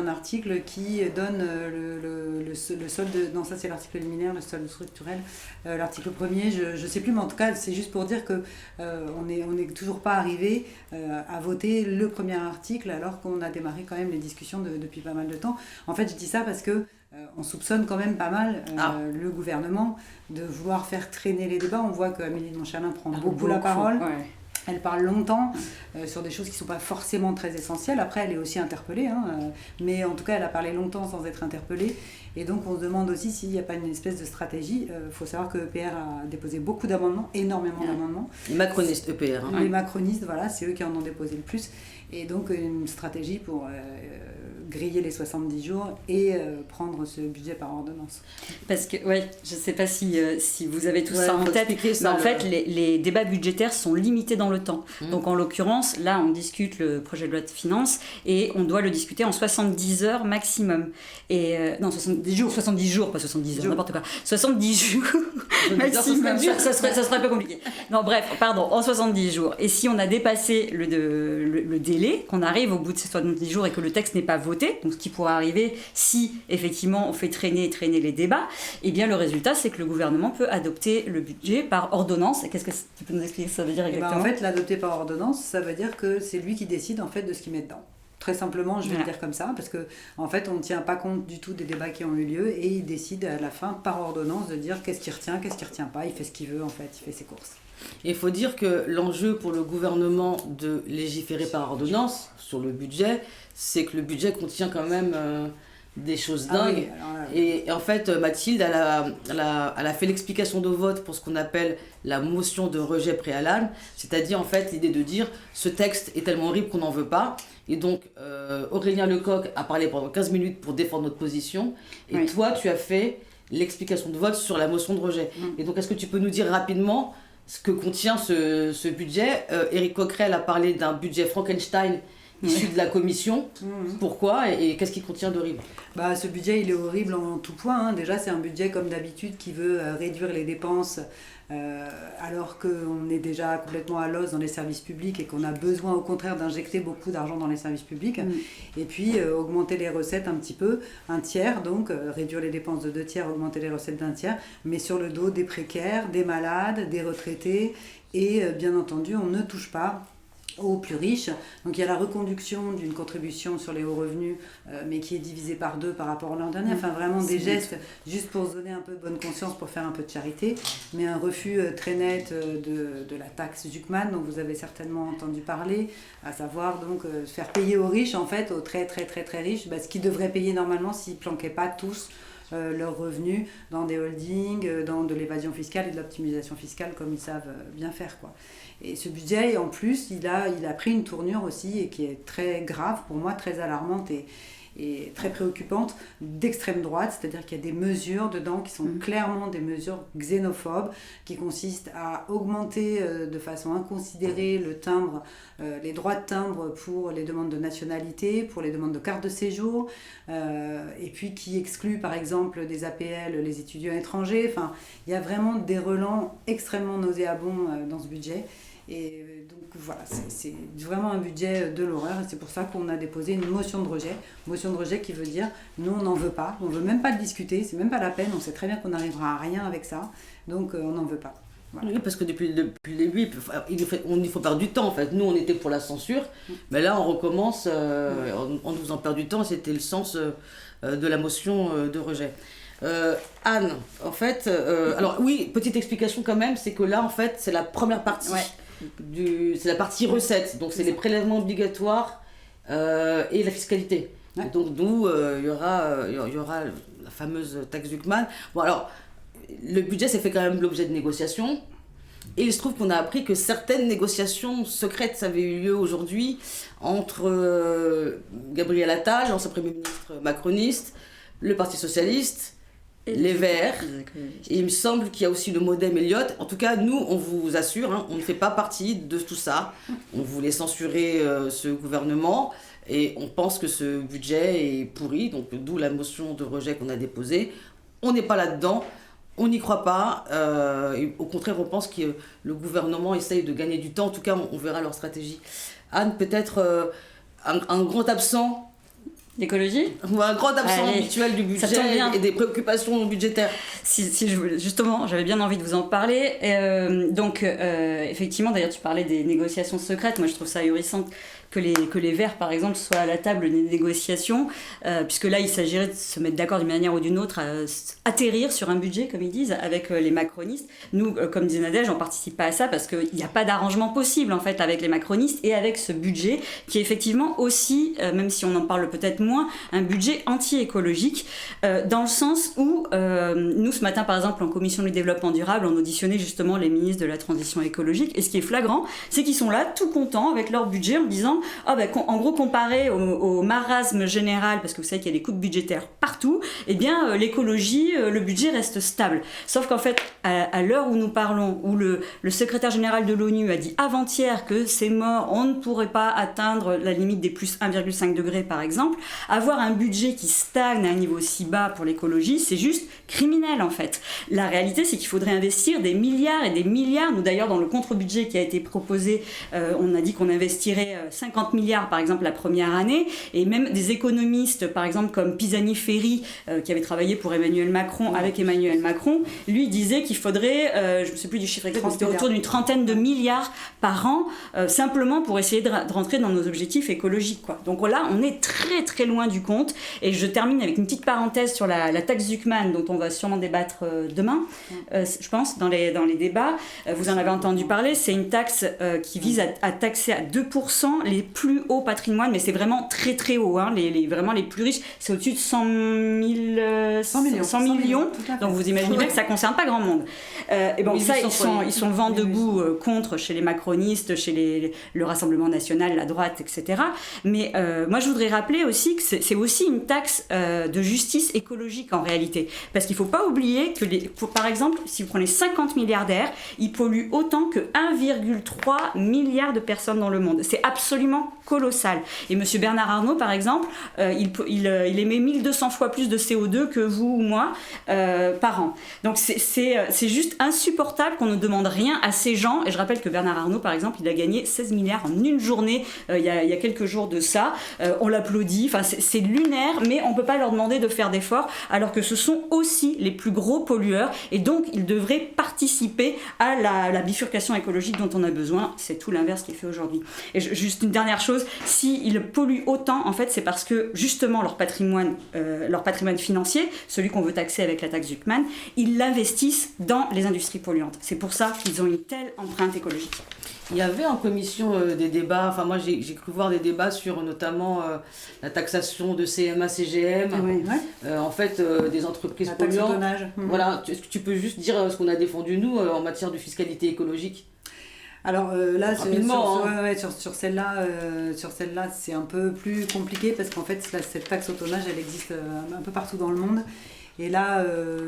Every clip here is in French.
un article qui donne le solde, non ça c'est l'article liminaire, le solde structurel, l'article premier, je ne sais plus, mais en tout cas c'est juste pour dire que on n'est toujours pas arrivé à voter le premier article alors qu'on a démarré quand même les discussions depuis pas mal de temps. En fait je dis ça parce que on soupçonne quand même pas mal le gouvernement de vouloir faire traîner les débats. On voit qu'Amélie de Montchalin prend beaucoup la parole. Ouais. Elle parle longtemps sur des choses qui ne sont pas forcément très essentielles. Après, elle est aussi interpellée, mais en tout cas, elle a parlé longtemps sans être interpellée. Et donc, on se demande aussi s'il n'y a pas une espèce de stratégie. Il faut savoir que EPR a déposé beaucoup d'amendements, énormément d'amendements. Les macronistes EPR. Les macronistes, voilà, c'est eux qui en ont déposé le plus. Et donc, une stratégie pour griller les 70 jours et prendre ce budget par ordonnance. Parce que, ouais, je ne sais pas si vous avez tout ça en tête, mais en fait, les débats budgétaires sont limités dans le temps. Donc, en l'occurrence, là, on discute le projet de loi de finances et on doit le discuter en 70 heures maximum. Et, non, 70 jours, pas 70 heures, n'importe quoi. 70 jours maximum, ça serait un peu compliqué. Non, bref, pardon, en 70 jours. Et si on a dépassé le délai, qu'on arrive au bout de ces 70 jours et que le texte n'est pas voté, donc ce qui pourrait arriver si effectivement on fait traîner les débats, et bien le résultat c'est que le gouvernement peut adopter le budget par ordonnance. Et qu'est-ce que tu peux nous expliquer ce que ça veut dire exactement? En fait, l'adopter par ordonnance, ça veut dire que c'est lui qui décide en fait de ce qu'il met dedans. Très simplement, je vais le dire comme ça, parce que en fait, on ne tient pas compte du tout des débats qui ont eu lieu et il décide à la fin par ordonnance de dire qu'est-ce qu'il retient pas. Il fait ce qu'il veut en fait, il fait ses courses. Et il faut dire que l'enjeu pour le gouvernement de légiférer par ordonnance sur le budget, c'est que le budget contient quand même des choses dingues. Oui, et en fait, Mathilde, elle a fait l'explication de vote pour ce qu'on appelle la motion de rejet préalable, c'est-à-dire en fait l'idée de dire ce texte est tellement horrible qu'on n'en veut pas. Et donc Aurélien Lecoq a parlé pendant 15 minutes pour défendre notre position. Et toi, tu as fait l'explication de vote sur la motion de rejet. Et donc, est-ce que tu peux nous dire rapidement ce que contient ce budget? Éric Coquerel a parlé d'un budget Frankenstein issu de la commission. Pourquoi et qu'est-ce qu'il contient d'horrible? Ce budget, il est horrible en tout point. Déjà, c'est un budget, comme d'habitude, qui veut réduire les dépenses alors qu'on est déjà complètement à l'os dans les services publics et qu'on a besoin, au contraire, d'injecter beaucoup d'argent dans les services publics. Et puis, augmenter les recettes un petit peu, un tiers, donc réduire les dépenses de 2 tiers, augmenter les recettes d'1 tiers, mais sur le dos des précaires, des malades, des retraités. Et bien entendu, on ne touche pas aux plus riches. Donc il y a la reconduction d'une contribution sur les hauts revenus, mais qui est divisée par 2 par rapport à l'an dernier. Enfin vraiment des gestes juste pour se donner un peu de bonne conscience, pour faire un peu de charité. Mais un refus très net de la taxe Zuckman, dont vous avez certainement entendu parler, à savoir donc faire payer aux riches, en fait, aux très très très très riches, ce qu'ils devraient payer normalement s'ils ne planquaient pas tous leurs revenus dans des holdings, dans de l'évasion fiscale et de l'optimisation fiscale comme ils savent bien faire, quoi. Et ce budget, en plus, il a pris une tournure aussi et qui est très grave, pour moi, très alarmante et très préoccupante, d'extrême droite, c'est-à-dire qu'il y a des mesures dedans qui sont clairement des mesures xénophobes, qui consistent à augmenter de façon inconsidérée le timbre, les droits de timbre pour les demandes de nationalité, pour les demandes de carte de séjour, et puis qui excluent par exemple des APL les étudiants étrangers. Enfin, il y a vraiment des relents extrêmement nauséabonds dans ce budget. Et donc voilà, c'est vraiment un budget de l'horreur et c'est pour ça qu'on a déposé une motion de rejet qui veut dire nous on n'en veut pas, on ne veut même pas le discuter, c'est même pas la peine, on sait très bien qu'on n'arrivera à rien avec ça, donc on n'en veut pas. Voilà. Oui, parce que depuis le début, il faut perdre du temps en fait. Nous on était pour la censure, mais là on recommence en nous faisant perdre du temps, c'était le sens de la motion de rejet. Anne, en fait, alors oui, petite explication quand même, c'est que là en fait c'est la première partie. C'est la partie recette, donc c'est les prélèvements obligatoires et la fiscalité. Donc d'où il y aura la fameuse taxe Zuckman. Bon alors, le budget s'est fait quand même l'objet de négociations et il se trouve qu'on a appris que certaines négociations secrètes avaient eu lieu aujourd'hui entre Gabriel Attal, l'ancien Premier ministre macroniste, le Parti Socialiste, les Verts, et il me semble qu'il y a aussi le Modem Elliott. En tout cas, nous, on vous assure, on ne fait pas partie de tout ça. On voulait censurer ce gouvernement et on pense que ce budget est pourri, donc d'où la motion de rejet qu'on a déposée. On n'est pas là-dedans, on n'y croit pas. Et au contraire, on pense que le gouvernement essaye de gagner du temps. En tout cas, on verra leur stratégie. Anne, peut-être un grand absent L'écologie ? Ou un grand absent habituel du budget et des préoccupations budgétaires. Justement, j'avais bien envie de vous en parler. Effectivement, d'ailleurs, tu parlais des négociations secrètes. Moi, je trouve ça ahurissant que les Verts, par exemple, soient à la table des négociations, puisque là, il s'agirait de se mettre d'accord d'une manière ou d'une autre, à atterrir sur un budget, comme ils disent, avec les macronistes. Nous, comme disait Nadège, on ne participe pas à ça parce qu'il n'y a pas d'arrangement possible, en fait, avec les macronistes et avec ce budget, qui est effectivement aussi, même si on en parle peut-être moins, un budget anti-écologique, dans le sens où, nous, ce matin, par exemple, en commission du développement durable, on auditionnait justement les ministres de la transition écologique, et ce qui est flagrant, c'est qu'ils sont là, tout contents, avec leur budget, en disant en gros, comparé au marasme général, parce que vous savez qu'il y a des coupes budgétaires partout, eh bien, l'écologie, le budget reste stable. Sauf qu'en fait, à l'heure où nous parlons, où le secrétaire général de l'ONU a dit avant-hier que c'est mort, on ne pourrait pas atteindre la limite des plus 1,5 degrés, par exemple, avoir un budget qui stagne à un niveau si bas pour l'écologie, c'est juste criminel, en fait. La réalité, c'est qu'il faudrait investir des milliards et des milliards. Nous, d'ailleurs, dans le contre-budget qui a été proposé, on a dit qu'on investirait 50 milliards par exemple la première année, et même des économistes par exemple comme Pisani-Ferry qui avait travaillé pour Emmanuel Macron, avec Emmanuel Macron, lui disait qu'il faudrait, je ne sais plus du chiffre exact, mais c'était autour d'une trentaine de milliards par an, simplement pour essayer de rentrer dans nos objectifs écologiques, quoi. Donc là on est très très loin du compte, et je termine avec une petite parenthèse sur la taxe Zuckman dont on va sûrement débattre demain, je pense, dans les débats. Vous en avez entendu parler, c'est une taxe qui vise à taxer à 2% les plus hauts patrimoines, mais c'est vraiment très très haut, hein, vraiment les plus riches, c'est au-dessus de 100 millions. Donc vous imaginez bien que ça ne concerne pas grand monde. Et bon, ça, ils sont vent debout contre chez les macronistes, chez le Rassemblement national, la droite, etc. Mais moi, je voudrais rappeler aussi que c'est aussi une taxe de justice écologique en réalité. Parce qu'il ne faut pas oublier que, par exemple, si vous prenez 50 milliardaires, ils polluent autant que 1,3 milliard de personnes dans le monde. C'est absolument colossal. Et monsieur Bernard Arnault, par exemple, il émet 1200 fois plus de CO2 que vous ou moi par an. Donc c'est juste insupportable qu'on ne demande rien à ces gens. Et je rappelle que Bernard Arnault, par exemple, il a gagné 16 milliards en une journée il y a quelques jours de ça. On l'applaudit. Enfin, c'est lunaire, mais on ne peut pas leur demander de faire d'efforts, alors que ce sont aussi les plus gros pollueurs. Et donc, ils devraient participer à la bifurcation écologique dont on a besoin. C'est tout l'inverse qui est fait aujourd'hui. Et juste une dernière chose, s'ils polluent autant, en fait, c'est parce que justement leur patrimoine financier, celui qu'on veut taxer avec la taxe Zuckman, ils l'investissent dans les industries polluantes. C'est pour ça qu'ils ont une telle empreinte écologique. Il y avait en commission des débats, enfin moi j'ai cru voir des débats sur notamment la taxation de CMA, CGM, en fait des entreprises polluantes. Voilà, est-ce que tu peux juste dire ce qu'on a défendu nous en matière de fiscalité écologique ? Alors là, sur celle-là, c'est un peu plus compliqué parce qu'en fait, cette taxe au tonnage, elle existe un peu partout dans le monde. Et là,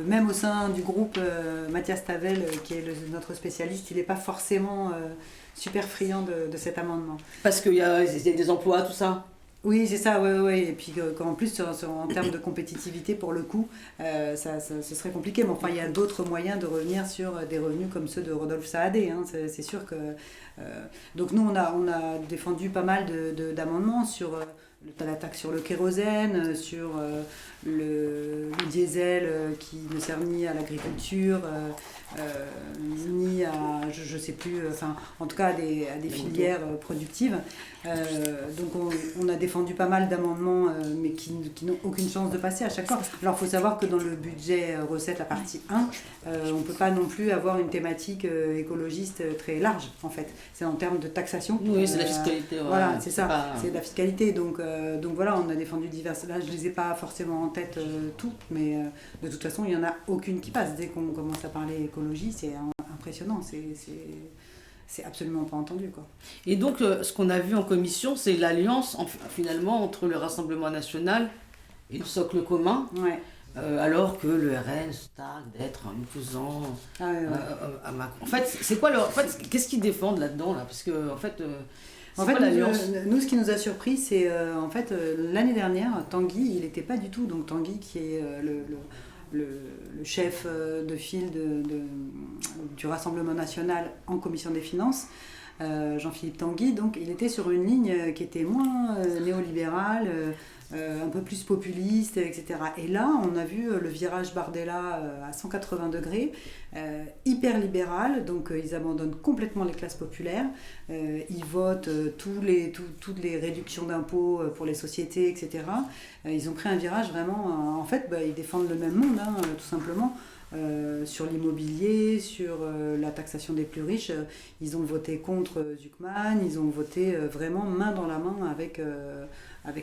même au sein du groupe, Mathias Tavel, qui est notre spécialiste, il n'est pas forcément super friand de cet amendement. Parce qu'il y a des emplois, tout ça ? Oui, c'est ça, ouais. Et puis qu'en plus, en termes de compétitivité, pour le coup, ce serait compliqué. Mais enfin, il y a d'autres moyens de revenir sur des revenus comme ceux de Rodolphe Saadé. Hein. C'est sûr que... donc nous, on a défendu pas mal d'amendements sur... la taxe sur le kérosène, sur le diesel qui ne sert ni à l'agriculture, ni à, je sais plus, enfin, en tout cas à des filières productives. Donc on a défendu pas mal d'amendements, mais qui n'ont aucune chance de passer à chaque fois. Alors il faut savoir que dans le budget recette, la partie 1, on ne peut pas non plus avoir une thématique écologiste très large, en fait. C'est en termes de taxation. Oui, c'est la fiscalité. Voilà, c'est ça, c'est de la fiscalité. Donc voilà, on a défendu diverses... Là, je ne les ai pas forcément en tête toutes, mais de toute façon, il n'y en a aucune qui passe. Dès qu'on commence à parler écologie, c'est impressionnant. C'est absolument pas entendu, quoi. Et donc, ce qu'on a vu en commission, c'est l'alliance, finalement, entre le Rassemblement national et le socle commun. Ouais. Alors que le RN se targue d'être un opposant à Macron. En fait, c'est quoi qu'est-ce qu'ils défendent là-dedans, là ? Parce que, en fait... nous, ce qui nous a surpris, c'est l'année dernière, Tanguy, il n'était pas du tout. Donc Tanguy, qui est le chef de file du Rassemblement national en commission des finances, Jean-Philippe Tanguy, donc il était sur une ligne qui était moins néolibérale, un peu plus populiste, etc. Et là, on a vu le virage Bardella à 180 degrés, hyper libéral, donc ils abandonnent complètement les classes populaires, ils votent toutes les réductions d'impôts pour les sociétés, etc. Ils ont pris un virage vraiment, en fait, ils défendent le même monde, tout simplement. Sur l'immobilier, sur la taxation des plus riches, ils ont voté contre Zuckman, ils ont voté vraiment main dans la main avec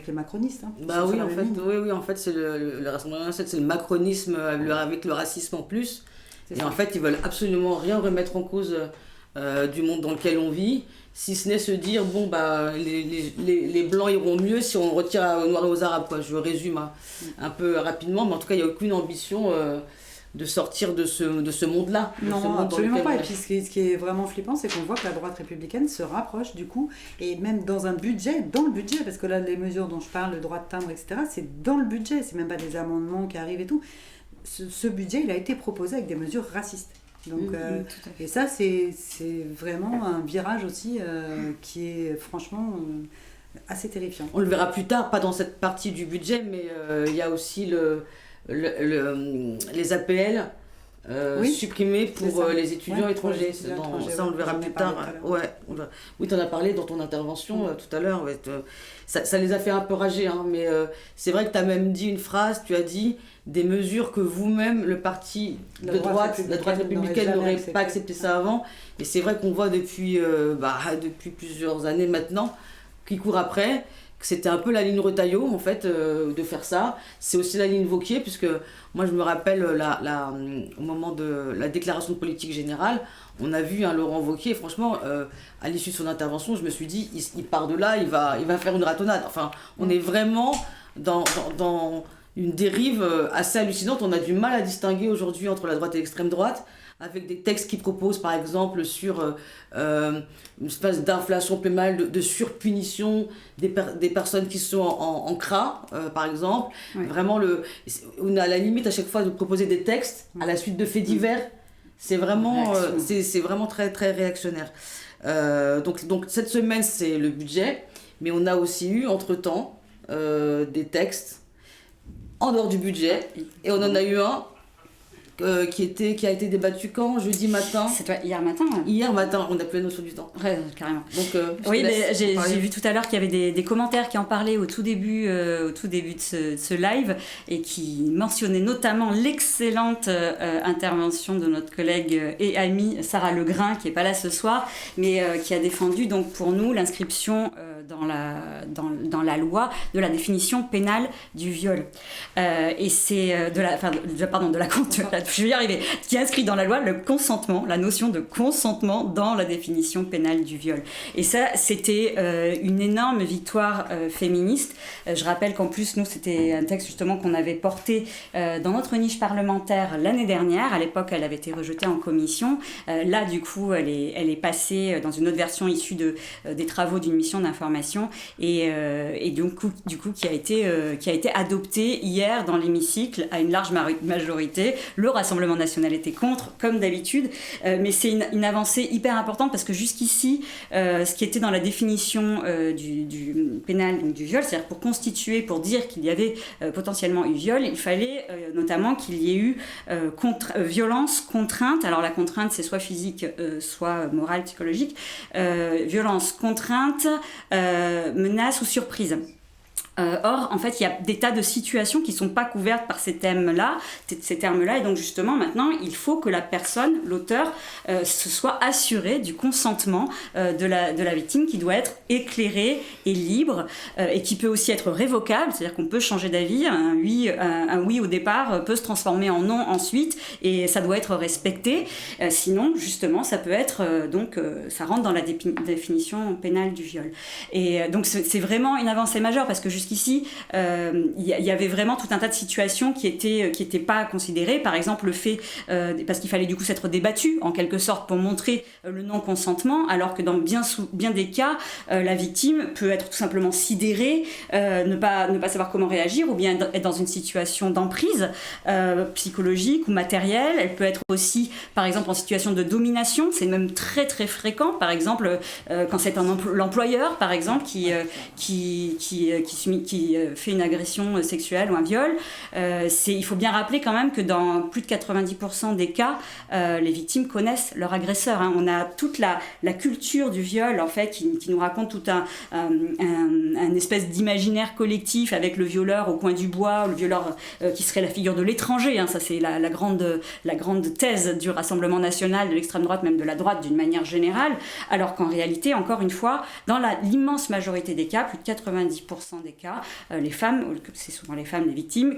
les macronistes. Oui, en fait, c'est le Rassemblement national, c'est le macronisme avec le racisme en plus. Et en fait, ils veulent absolument rien remettre en cause du monde dans lequel on vit, si ce n'est se dire les blancs iront mieux si on retire aux noirs et aux arabes, quoi. Je résume un peu rapidement, mais en tout cas, il n'y a aucune ambition de sortir de ce monde-là. Non, absolument pas. Et puis ce qui est vraiment flippant, c'est qu'on voit que la droite républicaine se rapproche du coup, et même dans le budget, parce que là, les mesures dont je parle, le droit de timbre, etc., c'est dans le budget, c'est même pas des amendements qui arrivent et tout. Ce budget, il a été proposé avec des mesures racistes. Donc, et ça, c'est vraiment un virage aussi qui est franchement assez terrifiant. On le verra plus tard, pas dans cette partie du budget, mais il y a aussi les APL supprimés pour les étudiants étrangers. Ça, on le verra plus tard. Oui, tu en as parlé dans ton intervention tout à l'heure. Ça les a fait un peu rager, mais c'est vrai que tu as même dit une phrase, tu as dit des mesures que vous-même, le parti de droite, la droite républicaine n'aurait pas accepté ça avant. Et c'est vrai qu'on voit depuis plusieurs années maintenant, qui court après, que c'était un peu la ligne Retailleau, en fait, de faire ça. C'est aussi la ligne Wauquiez, puisque moi, je me rappelle, au moment de la déclaration de politique générale, on a vu Laurent Wauquiez, et franchement, à l'issue de son intervention, je me suis dit, il part de là, il va faire une ratonnade. Enfin, on est vraiment dans une dérive assez hallucinante. On a du mal à distinguer aujourd'hui entre la droite et l'extrême droite, avec des textes qui proposent par exemple sur une espèce d'inflation pénale, de surpunition des personnes qui sont en CRA, par exemple. Oui. Vraiment, on a à la limite à chaque fois de proposer des textes à la suite de faits divers. C'est vraiment, c'est vraiment très, très réactionnaire. Donc cette semaine, c'est le budget, mais on a aussi eu entre-temps des textes en dehors du budget, et on en a eu un qui a été débattu quand? Jeudi matin? C'est toi, hier matin? Hier matin, on n'a plus la notion du temps. Ouais, carrément. Donc, oui, mais j'ai vu tout à l'heure qu'il y avait des commentaires qui en parlaient au tout début de ce live, et qui mentionnaient notamment l'excellente intervention de notre collègue et amie Sarah Legrain, qui n'est pas là ce soir, mais qui a défendu donc pour nous l'inscription dans la loi de la définition pénale du viol. Et c'est de la je vais y arriver, qui inscrit dans la loi le consentement, la notion de consentement dans la définition pénale du viol. Et ça, c'était une énorme victoire féministe. Je rappelle qu'en plus, nous, c'était un texte justement qu'on avait porté dans notre niche parlementaire l'année dernière. À l'époque, elle avait été rejetée en commission. Là, du coup, elle est passée dans une autre version issue des travaux d'une mission d'information, et donc, du coup, qui a été adoptée hier dans l'hémicycle à une large majorité. Le Rassemblement national était contre, comme d'habitude, mais c'est une avancée hyper importante, parce que jusqu'ici, ce qui était dans la définition du pénal, donc du viol, c'est-à-dire pour dire qu'il y avait potentiellement eu viol, il fallait notamment qu'il y ait eu violence, contrainte. Alors la contrainte, c'est soit physique, soit morale, psychologique. Violence, contrainte, menace ou surprise. Or, en fait, il y a des tas de situations qui ne sont pas couvertes par ces termes-là, et donc justement, maintenant, il faut que la personne, l'auteur, se soit assuré du consentement de la victime, qui doit être éclairé et libre, et qui peut aussi être révocable, c'est-à-dire qu'on peut changer d'avis, un oui au départ peut se transformer en non ensuite, et ça doit être respecté, sinon, justement, ça peut être, ça rentre dans la définition pénale du viol. Et donc, c'est vraiment une avancée majeure, parce que jusqu'ici, il y avait vraiment tout un tas de situations qui étaient pas considérées. Par exemple, le fait, parce qu'il fallait du coup s'être débattu, en quelque sorte, pour montrer le non-consentement, alors que dans bien des cas, la victime peut être tout simplement sidérée, ne pas savoir comment réagir, ou bien être dans une situation d'emprise psychologique ou matérielle. Elle peut être aussi, par exemple, en situation de domination. C'est même très très fréquent, par exemple, quand c'est l'employeur, par exemple, qui s'humilie qui fait une agression sexuelle ou un viol, il faut bien rappeler quand même que dans plus de 90% des cas, les victimes connaissent leur agresseur. Hein. On a toute la culture du viol en fait qui nous raconte tout un espèce d'imaginaire collectif avec le violeur au coin du bois, le violeur qui serait la figure de l'étranger. Hein. Ça c'est la grande thèse du Rassemblement national, de l'extrême droite, même de la droite d'une manière générale, alors qu'en réalité, encore une fois, dans l'immense majorité des cas, plus de 90% des cas, les femmes, c'est souvent les femmes, les victimes,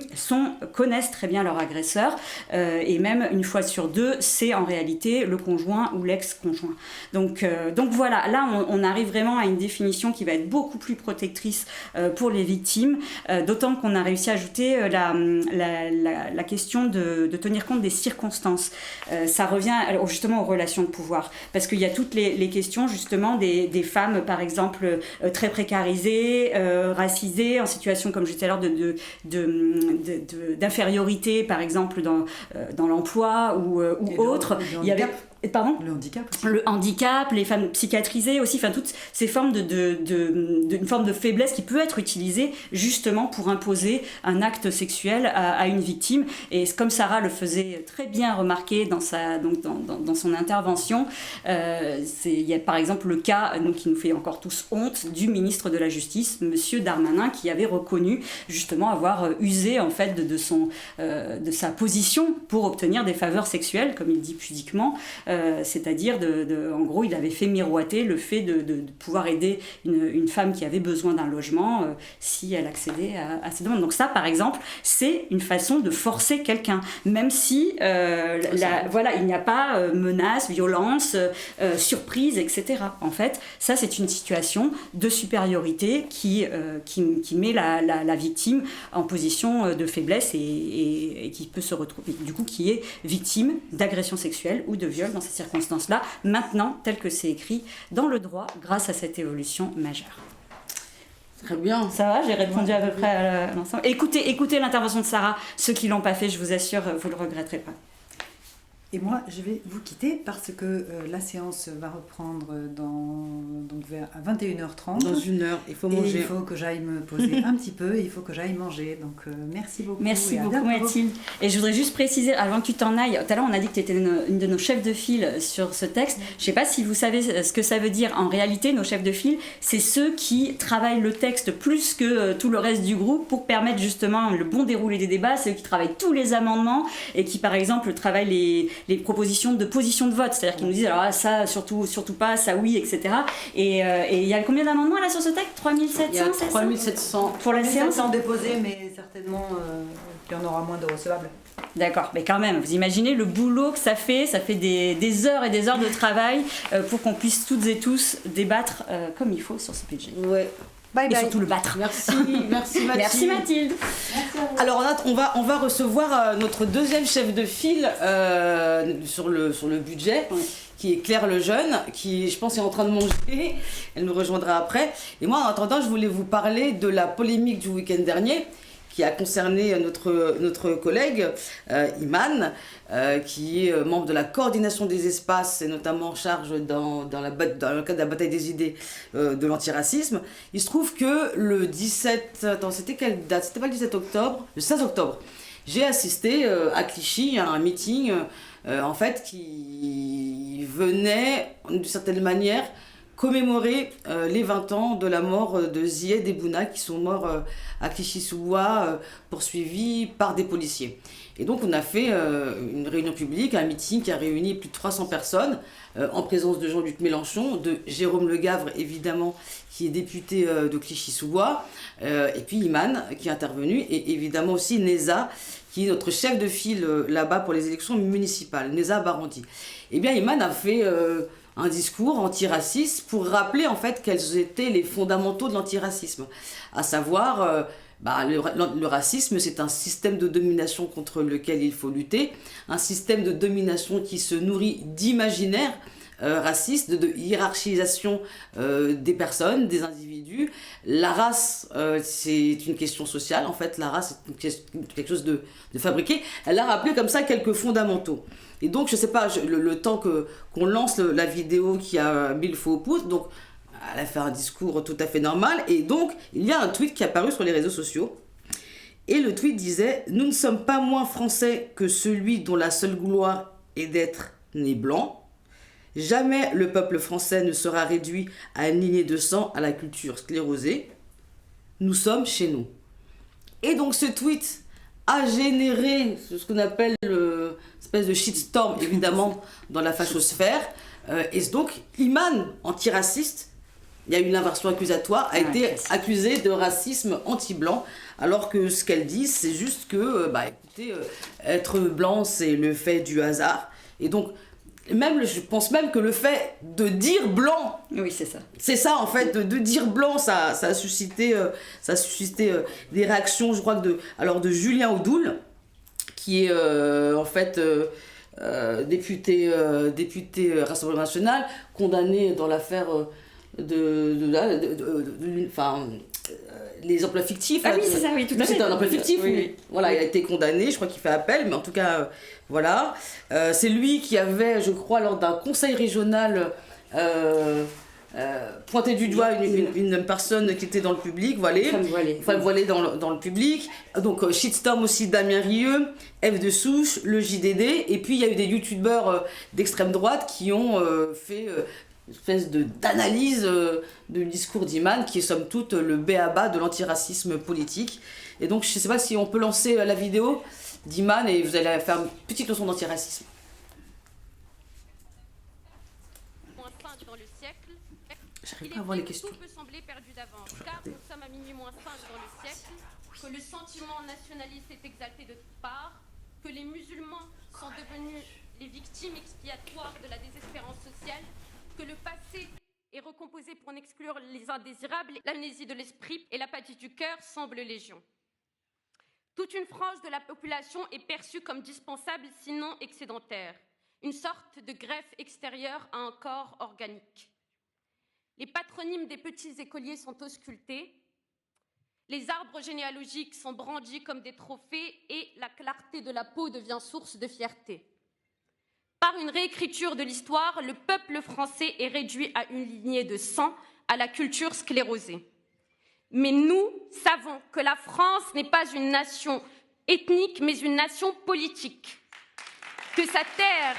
connaissent très bien leur agresseur, et même une fois sur deux, c'est en réalité le conjoint ou l'ex-conjoint. Donc voilà, là on arrive vraiment à une définition qui va être beaucoup plus protectrice pour les victimes, d'autant qu'on a réussi à ajouter la question de tenir compte des circonstances. Ça revient justement aux relations de pouvoir, parce qu'il y a toutes les questions justement des femmes par exemple très précarisées, racisées, en situation comme je disais alors d'infériorité par exemple dans l'emploi ou autre. Il y avait Pardon ? Le handicap aussi. Le handicap, les femmes psychiatrisées aussi, enfin toutes ces formes une forme de faiblesse qui peut être utilisée justement pour imposer un acte sexuel à une victime. Et comme Sarah le faisait très bien remarquer dans son intervention, il y a par exemple le cas qui nous fait encore tous honte du ministre de la Justice, Monsieur Darmanin, qui avait reconnu justement avoir usé en fait de sa position pour obtenir des faveurs sexuelles, comme il dit pudiquement. C'est-à-dire, en gros, il avait fait miroiter le fait de pouvoir aider une femme qui avait besoin d'un logement si elle accédait à ses demandes. Donc ça, par exemple, c'est une façon de forcer quelqu'un, même si il n'y a pas menace, violence, surprise, etc. En fait, ça, c'est une situation de supériorité qui met la victime en position de faiblesse et qui peut se retrouver, du coup, qui est victime d'agression sexuelle ou de viol dans ces circonstances-là, maintenant, tel que c'est écrit dans le droit, grâce à cette évolution majeure. Très bien. Ça va, j'ai répondu à peu près à l'ensemble. Écoutez l'intervention de Sarah. Ceux qui ne l'ont pas fait, je vous assure, vous ne le regretterez pas. Et moi, je vais vous quitter parce que la séance va reprendre à 21h30. Dans une heure, il faut manger. Et il faut que j'aille me poser un petit peu et il faut que j'aille manger. Donc, merci beaucoup. Merci beaucoup, Mathilde. Et je voudrais juste préciser, avant que tu t'en ailles, tout à l'heure, on a dit que tu étais une de nos chefs de file sur ce texte. Je ne sais pas si vous savez ce que ça veut dire. En réalité, nos chefs de file, c'est ceux qui travaillent le texte plus que tout le reste du groupe pour permettre justement le bon déroulé des débats. C'est eux qui travaillent tous les amendements et qui, par exemple, travaillent les propositions de position de vote, c'est-à-dire qu'ils nous disent alors ça surtout pas, ça oui, etc. Et il y a combien d'amendements là sur ce texte ? 3700 ? Il y a 3700 pour la séance déposés, mais certainement qu'il y en aura moins de recevables. D'accord, mais quand même, vous imaginez le boulot que ça fait des heures et des heures de travail pour qu'on puisse toutes et tous débattre comme il faut sur ce budget. Ouais. Bye bye. Et surtout le battre. Merci Mathilde. Merci Mathilde. Alors on va recevoir notre deuxième chef de file sur le budget, oui, qui est Claire Lejeune, qui je pense est en train de manger. Elle nous rejoindra après. Et moi en attendant, je voulais vous parler de la polémique du week-end dernier qui a concerné notre collègue Iman, qui est membre de la coordination des espaces et notamment en charge dans le cadre de la bataille des idées de l'antiracisme. Il se trouve que le 17... Attends, c'était quelle date ? C'était pas le 17 octobre ? Le 16 octobre. J'ai assisté à Clichy à un meeting en fait qui venait d'une certaine manière commémorer les 20 ans de la mort de Zied et Bouna qui sont morts à Clichy-sous-Bois poursuivis par des policiers. Et donc on a fait une réunion publique, un meeting qui a réuni plus de 300 personnes en présence de Jean-Luc Mélenchon, de Jérôme Le Gavre évidemment qui est député de Clichy-sous-Bois, et puis Iman qui est intervenu, et évidemment aussi Neza qui est notre chef de file là-bas pour les élections municipales, Neza Barandi. Et bien Iman a fait un discours antiraciste pour rappeler en fait quels étaient les fondamentaux de l'antiracisme, à savoir le racisme, c'est un système de domination contre lequel il faut lutter, un système de domination qui se nourrit d'imaginaires racistes, de hiérarchisation des personnes, des individus. La race, c'est une question sociale, en fait, la race c'est quelque chose de fabriqué. Elle a rappelé comme ça quelques fondamentaux. Et donc, je sais pas, le temps qu'on lance la vidéo qui a mis le feu aux poudres, donc elle a fait un discours tout à fait normal. Et donc, il y a un tweet qui est apparu sur les réseaux sociaux. Et le tweet disait « Nous ne sommes pas moins français que celui dont la seule gloire est d'être né blanc. Jamais le peuple français ne sera réduit à une lignée de sang à la culture sclérosée. Nous sommes chez nous. » Et donc ce tweet a généré ce qu'on appelle une espèce de shitstorm, évidemment, dans la fachosphère. Et donc, Iman, antiraciste, il y a eu une inversion accusatoire, a été accusée de racisme anti-blanc, alors que ce qu'elle dit, c'est juste que, écoutez, être blanc, c'est le fait du hasard. Et donc, je pense même que le fait de dire blanc, oui, c'est ça. C'est ça, en fait, de dire blanc, ça a suscité des réactions, je crois, de Julien Audoul, qui est en fait député Rassemblement National, condamné dans l'affaire les emplois fictifs. Ah oui, c'est ça, oui, tout à fait. C'était un emploi fictif. Oui. Voilà, il a été condamné, je crois qu'il fait appel, mais en tout cas, voilà. C'est lui qui avait, je crois, lors d'un conseil régional, pointé du doigt une personne qui était dans le public, femme voilée dans le public. Donc, shitstorm aussi Damien Rieu, F de Souche, le JDD, et puis il y a eu des youtubeurs d'extrême droite qui ont fait une espèce d'analyse du discours d'Iman qui est somme toute le b.a.-ba de l'antiracisme politique. Et donc je ne sais pas si on peut lancer la vidéo d'Iman et vous allez faire une petite leçon d'antiracisme. J'arrive pas à voir les questions. Tout peut sembler perdu d'avance, car nous sommes à minuit moins 5 dans le siècle, que le sentiment nationaliste est exalté de toutes parts, que les musulmans sont devenus les victimes expiatoires de la désespérance sociale, que le passé est recomposé pour n'exclure les indésirables, l'amnésie de l'esprit et l'apathie du cœur semblent légion. Toute une frange de la population est perçue comme dispensable, sinon excédentaire, une sorte de greffe extérieure à un corps organique. Les patronymes des petits écoliers sont auscultés, les arbres généalogiques sont brandis comme des trophées et la clarté de la peau devient source de fierté. Par une réécriture de l'histoire, le peuple français est réduit à une lignée de sang, à la culture sclérosée. Mais nous savons que la France n'est pas une nation ethnique, mais une nation politique. Que sa terre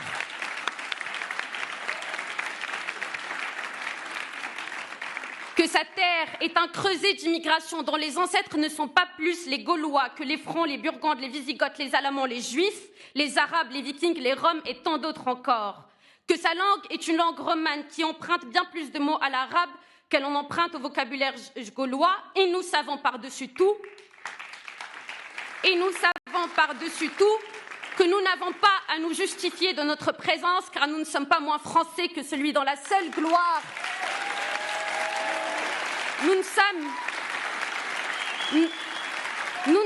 est un creuset d'immigration dont les ancêtres ne sont pas plus les Gaulois que les Francs, les Burgondes, les Wisigoths, les Alamans, les Juifs, les Arabes, les Vikings, les Roms et tant d'autres encore. Que sa langue est une langue romane qui emprunte bien plus de mots à l'arabe qu'elle en emprunte au vocabulaire gaulois. Et nous savons par-dessus tout que nous n'avons pas à nous justifier de notre présence, car nous ne sommes pas moins français que celui dans la seule gloire. Nous ne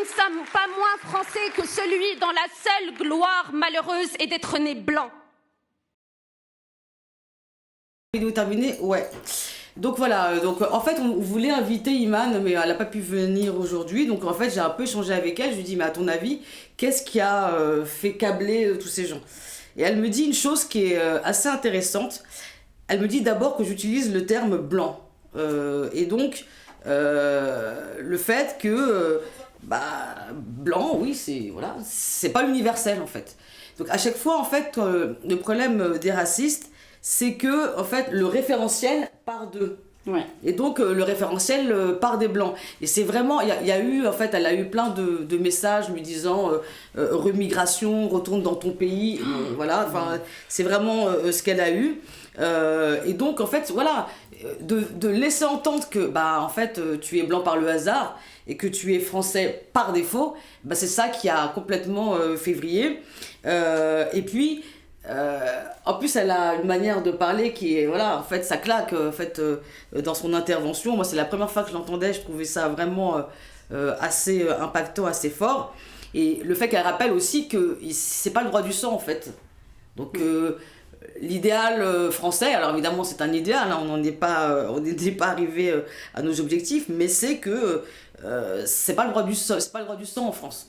sommes pas moins français que celui dont la seule gloire malheureuse est d'être né blanc. Vidéo terminée, ouais. Donc voilà, en fait on voulait inviter Iman, mais elle n'a pas pu venir aujourd'hui. Donc en fait j'ai un peu échangé avec elle, je lui ai dit mais à ton avis, qu'est-ce qui a fait câbler tous ces gens? Et elle me dit une chose qui est assez intéressante. Elle me dit d'abord que j'utilise le terme blanc. Et donc le fait que blanc, oui, c'est pas universel en fait. Donc à chaque fois en fait le problème des racistes, c'est que en fait le référentiel part d'eux. Ouais. Et donc le référentiel part des blancs. Et c'est vraiment, il y a eu, en fait, elle a eu plein de messages lui disant remigration, retourne dans ton pays. Voilà, enfin, c'est vraiment ce qu'elle a eu. Et donc en fait, voilà, de laisser entendre que en fait tu es blanc par le hasard et que tu es français par défaut, c'est ça qui a complètement fait vriller. Et puis en plus elle a une manière de parler qui est, voilà, en fait ça claque en fait, dans son intervention. Moi c'est la première fois que je l'entendais, je trouvais ça vraiment assez impactant, assez fort. Et le fait qu'elle rappelle aussi que c'est pas le droit du sang en fait. Donc l'idéal français, alors évidemment c'est un idéal, hein, on n'est pas arrivé à nos objectifs, mais c'est que c'est pas le droit du sang en France.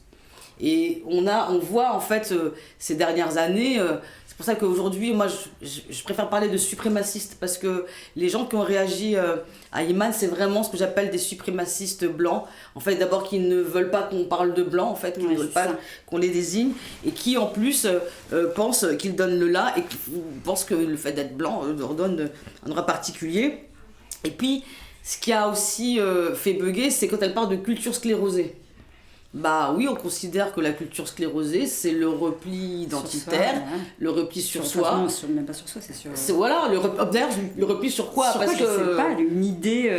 Et on voit en fait ces dernières années, C'est pour ça qu'aujourd'hui, moi, je préfère parler de suprémacistes, parce que les gens qui ont réagi à Iman, c'est vraiment ce que j'appelle des suprémacistes blancs. En fait, d'abord, qui ne veulent pas qu'on parle de blancs, en fait, qui ne veulent pas qu'on les désigne, et qui, en plus, pensent qu'ils donnent le là, et qui pensent que le fait d'être blanc leur donne un droit particulier. Et puis, ce qui a aussi fait bugger, c'est quand elle parle de culture sclérosée. Bah oui, on considère que la culture sclérosée, c'est le repli identitaire, soi, le repli sur soi. Non, même pas sur soi, c'est sur... Voilà, d'ailleurs, le repli sur quoi? Sur parce quoi, que... je sais pas, une idée,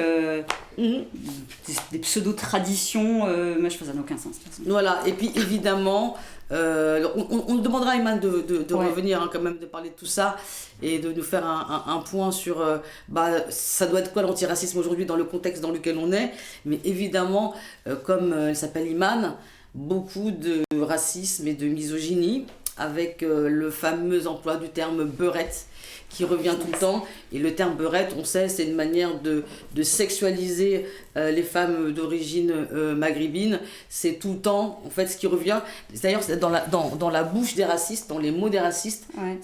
des pseudo-traditions, moi je trouve ça n'a aucun sens. Voilà, et puis évidemment, on demandera à Iman de revenir, hein, quand même, de parler de tout ça, et de nous faire un point sur ça doit être quoi l'antiracisme aujourd'hui dans le contexte dans lequel on est. Mais évidemment, comme elle s'appelle Iman, beaucoup de racisme et de misogynie, avec le fameux emploi du terme beurette qui revient tout le temps. Et le terme beurette, on sait, c'est une manière de sexualiser les femmes d'origine maghrébine. C'est tout le temps, en fait, ce qui revient. D'ailleurs, c'est dans la bouche des racistes, dans les mots des racistes. Ouais.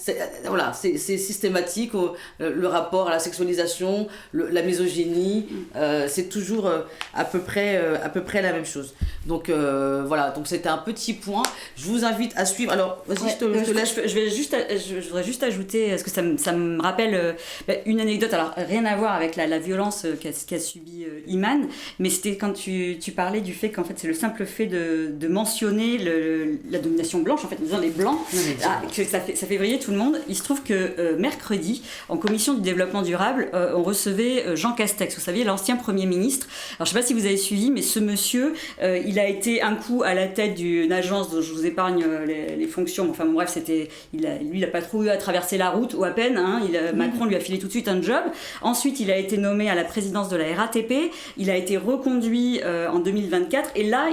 C'est systématique, le rapport à la sexualisation, la misogynie. C'est toujours à peu près la même chose. Donc voilà, donc c'était un petit point. Je vous invite à suivre. Alors, vas-y, je te laisse. Je voudrais juste ajouter, parce que ça me rappelle une anecdote, alors rien à voir avec la violence qu'a subie Iman, mais c'était quand tu parlais du fait qu'en fait c'est le simple fait de mentionner la domination blanche, en fait, en disant les blancs, que ça fait vriller tout le monde. Il se trouve que mercredi, en commission du développement durable, on recevait Jean Castex, vous savez, l'ancien Premier ministre. Alors je sais pas si vous avez suivi, mais ce monsieur, il a été un coup à la tête d'une agence dont je vous épargne les fonctions, enfin bon, bref, lui il a pas trop eu à traverser la route, ou à peine, hein. Macron lui a filé tout de suite un job. Ensuite, il a été nommé à la présidence de la RATP. Il a été reconduit en 2024. Et là,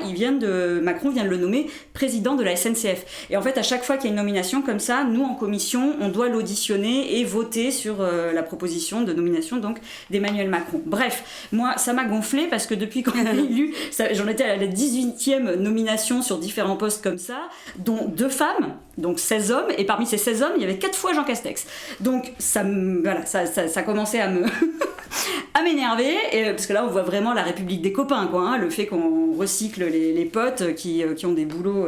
Macron vient de le nommer président de la SNCF. Et en fait, à chaque fois qu'il y a une nomination comme ça, nous, en commission, on doit l'auditionner et voter sur la proposition de nomination donc, d'Emmanuel Macron. Bref, moi, ça m'a gonflé parce que depuis qu'on a élu, j'en étais à la 18e nomination sur différents postes comme ça, dont 2 femmes, donc 16 hommes. Et parmi ces 16 hommes, il y avait 4 fois Jean Castex. Donc, ça commençait à m'énerver, parce que là on voit vraiment la République des copains, quoi, hein, le fait qu'on recycle les potes qui ont des boulots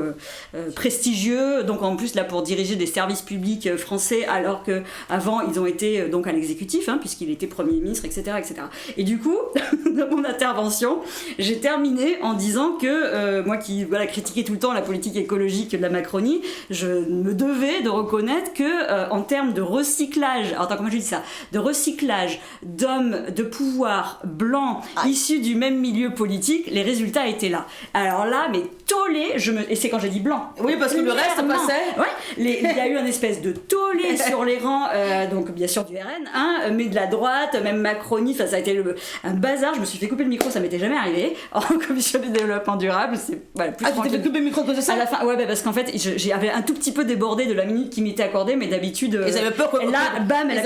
prestigieux, donc en plus là pour diriger des services publics français, alors qu'avant ils ont été donc à l'exécutif, hein, puisqu'il était Premier ministre, etc. Et du coup, dans mon intervention, j'ai terminé en disant que moi qui critiquais tout le temps la politique écologique de la Macronie, je me devais de reconnaître que en termes de recyclage, alors attends, comment je dis ça, de recyclage d'hommes de pouvoir blancs issus du même milieu politique, les résultats étaient là. Alors là, mais tollé, et c'est quand j'ai dit blanc. Oui, parce que le reste passait. Ouais, il y a eu un espèce de tollé sur les rangs, donc bien sûr du RN, hein, mais de la droite, même Macronie, ça a été un bazar. Je me suis fait couper le micro, ça m'était jamais arrivé. En commission du développement durable, c'est plus tu t'es fait couper le micro de ça? À la fin, parce qu'en fait, j'avais un tout petit peu débordé de la minute qui m'était accordée, mais d'habitude. Ils avaient peur que. Ils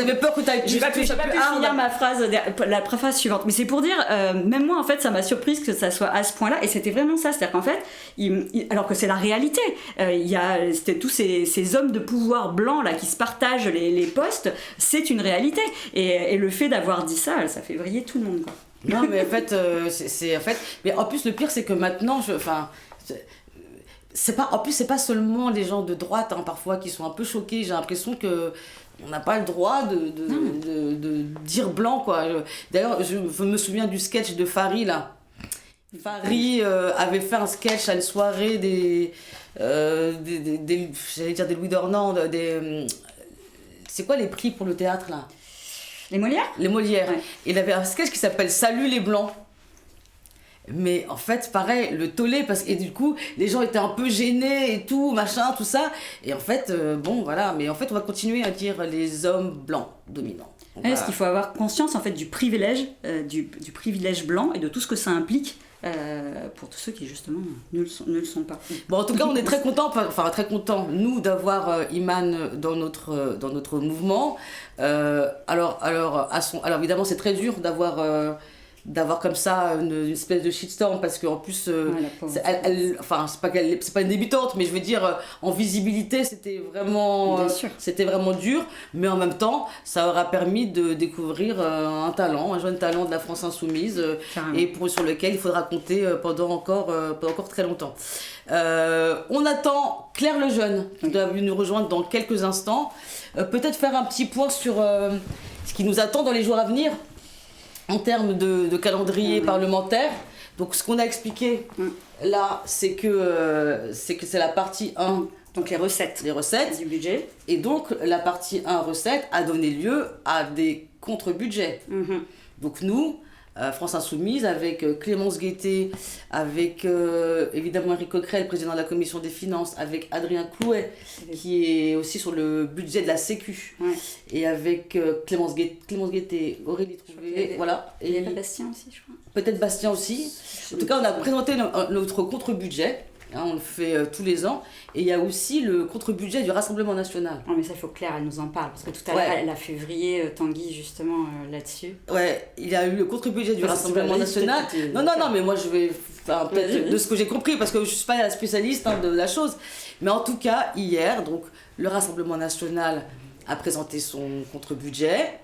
avaient peur que tu j'ai pas pu finir ma phrase, la préface suivante. Mais c'est pour dire, même moi, en fait, ça m'a surprise que ça soit à ce point-là, et c'était vraiment ça. C'est-à-dire qu'en fait, alors que c'est la réalité, c'était tous ces hommes de pouvoir blancs là qui se partagent les postes, c'est une réalité. Et le fait d'avoir dit ça, ça fait vriller tout le monde, quoi. Non, mais en fait, mais en plus, le pire, c'est que maintenant, c'est pas seulement les gens de droite, hein, parfois, qui sont un peu choqués. J'ai l'impression que on n'a pas le droit de dire blanc, quoi. D'ailleurs, je me souviens du sketch de Fari, là. Fari avait fait un sketch à une soirée j'allais dire des Louis d'Ornans, c'est quoi les prix pour le théâtre, là? Les Molières. Ouais. Il avait un sketch qui s'appelle Salut les Blancs. Mais en fait, pareil, le tollé, et du coup, les gens étaient un peu gênés et tout, machin, tout ça. Et en fait, mais en fait, on va continuer à dire les hommes blancs dominants. Parce qu'il faut avoir conscience, en fait, du privilège, du privilège blanc et de tout ce que ça implique. Pour tous ceux qui justement ne le sont pas. Bon, en tout cas, on est très contents, nous, d'avoir Iman dans notre mouvement. Alors évidemment, c'est très dur d'avoir d'avoir comme ça une espèce de shitstorm, parce qu'en plus enfin c'est pas une débutante, mais je veux dire en visibilité c'était vraiment dur, mais en même temps ça aura permis de découvrir un jeune talent de la France Insoumise, et sur lequel il faudra compter pendant encore très longtemps. On attend Claire Lejeune qui doit nous rejoindre dans quelques instants, peut-être faire un petit point sur ce qui nous attend dans les jours à venir en termes de calendrier parlementaire. Donc ce qu'on a expliqué là, c'est que c'est la partie 1, donc les recettes du budget, et donc la partie 1 recettes a donné lieu à des contre-budgets. Donc nous, France Insoumise, avec Clémence Guettet, avec évidemment Éric Coquerel, président de la commission des finances, avec Adrien Clouet, qui est aussi sur le budget de la Sécu, et avec Clémence Guettet, Aurélie Trouvé, voilà. Et il y avait Bastien aussi, je crois. Peut-être Bastien aussi. En tout cas, on a présenté notre contre-budget. On le fait tous les ans. Et il y a aussi le contre-budget du Rassemblement National. Non, mais ça, il faut que Claire, elle nous en parle. Parce que tout à l'heure, elle a fait vriller Tanguy, justement, là-dessus. Ouais, il y a eu le contre-budget du Rassemblement National. Non, mais moi, je vais... Enfin, peut-être de ce que j'ai compris, parce que je ne suis pas la spécialiste de la chose. Mais en tout cas, hier, donc, le Rassemblement National a présenté son contre-budget.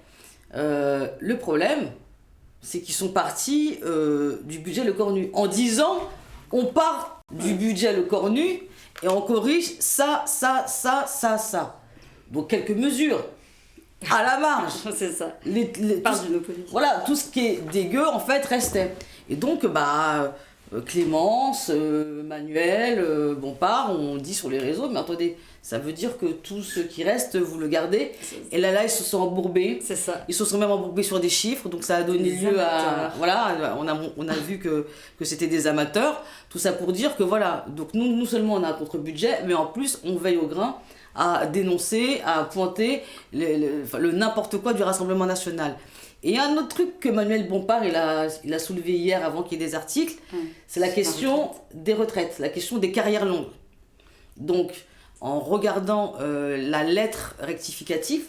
Le problème, c'est qu'ils sont partis du budget Le Cornu. En disant, on part du budget Le Cornu et on corrige ça. Donc quelques mesures à la marge. C'est ça. Voilà, tout ce qui est dégueu en fait restait. Et donc Clémence, Manuel, Bompard, on dit sur les réseaux, mais attendez, ça veut dire que tout ce qui reste, vous le gardez. Et là, ils se sont embourbés. C'est ça. Ils se sont même embourbés sur des chiffres, donc ça a donné lieu à... Voilà, on a vu que c'était des amateurs. Tout ça pour dire que voilà, donc nous, non seulement on a un contre-budget, mais en plus, on veille au grain à dénoncer, à pointer le n'importe quoi du Rassemblement National. Et un autre truc que Manuel Bompard il a soulevé hier avant qu'il y ait des articles, c'est la question des retraites, la question des carrières longues. Donc, en regardant la lettre rectificative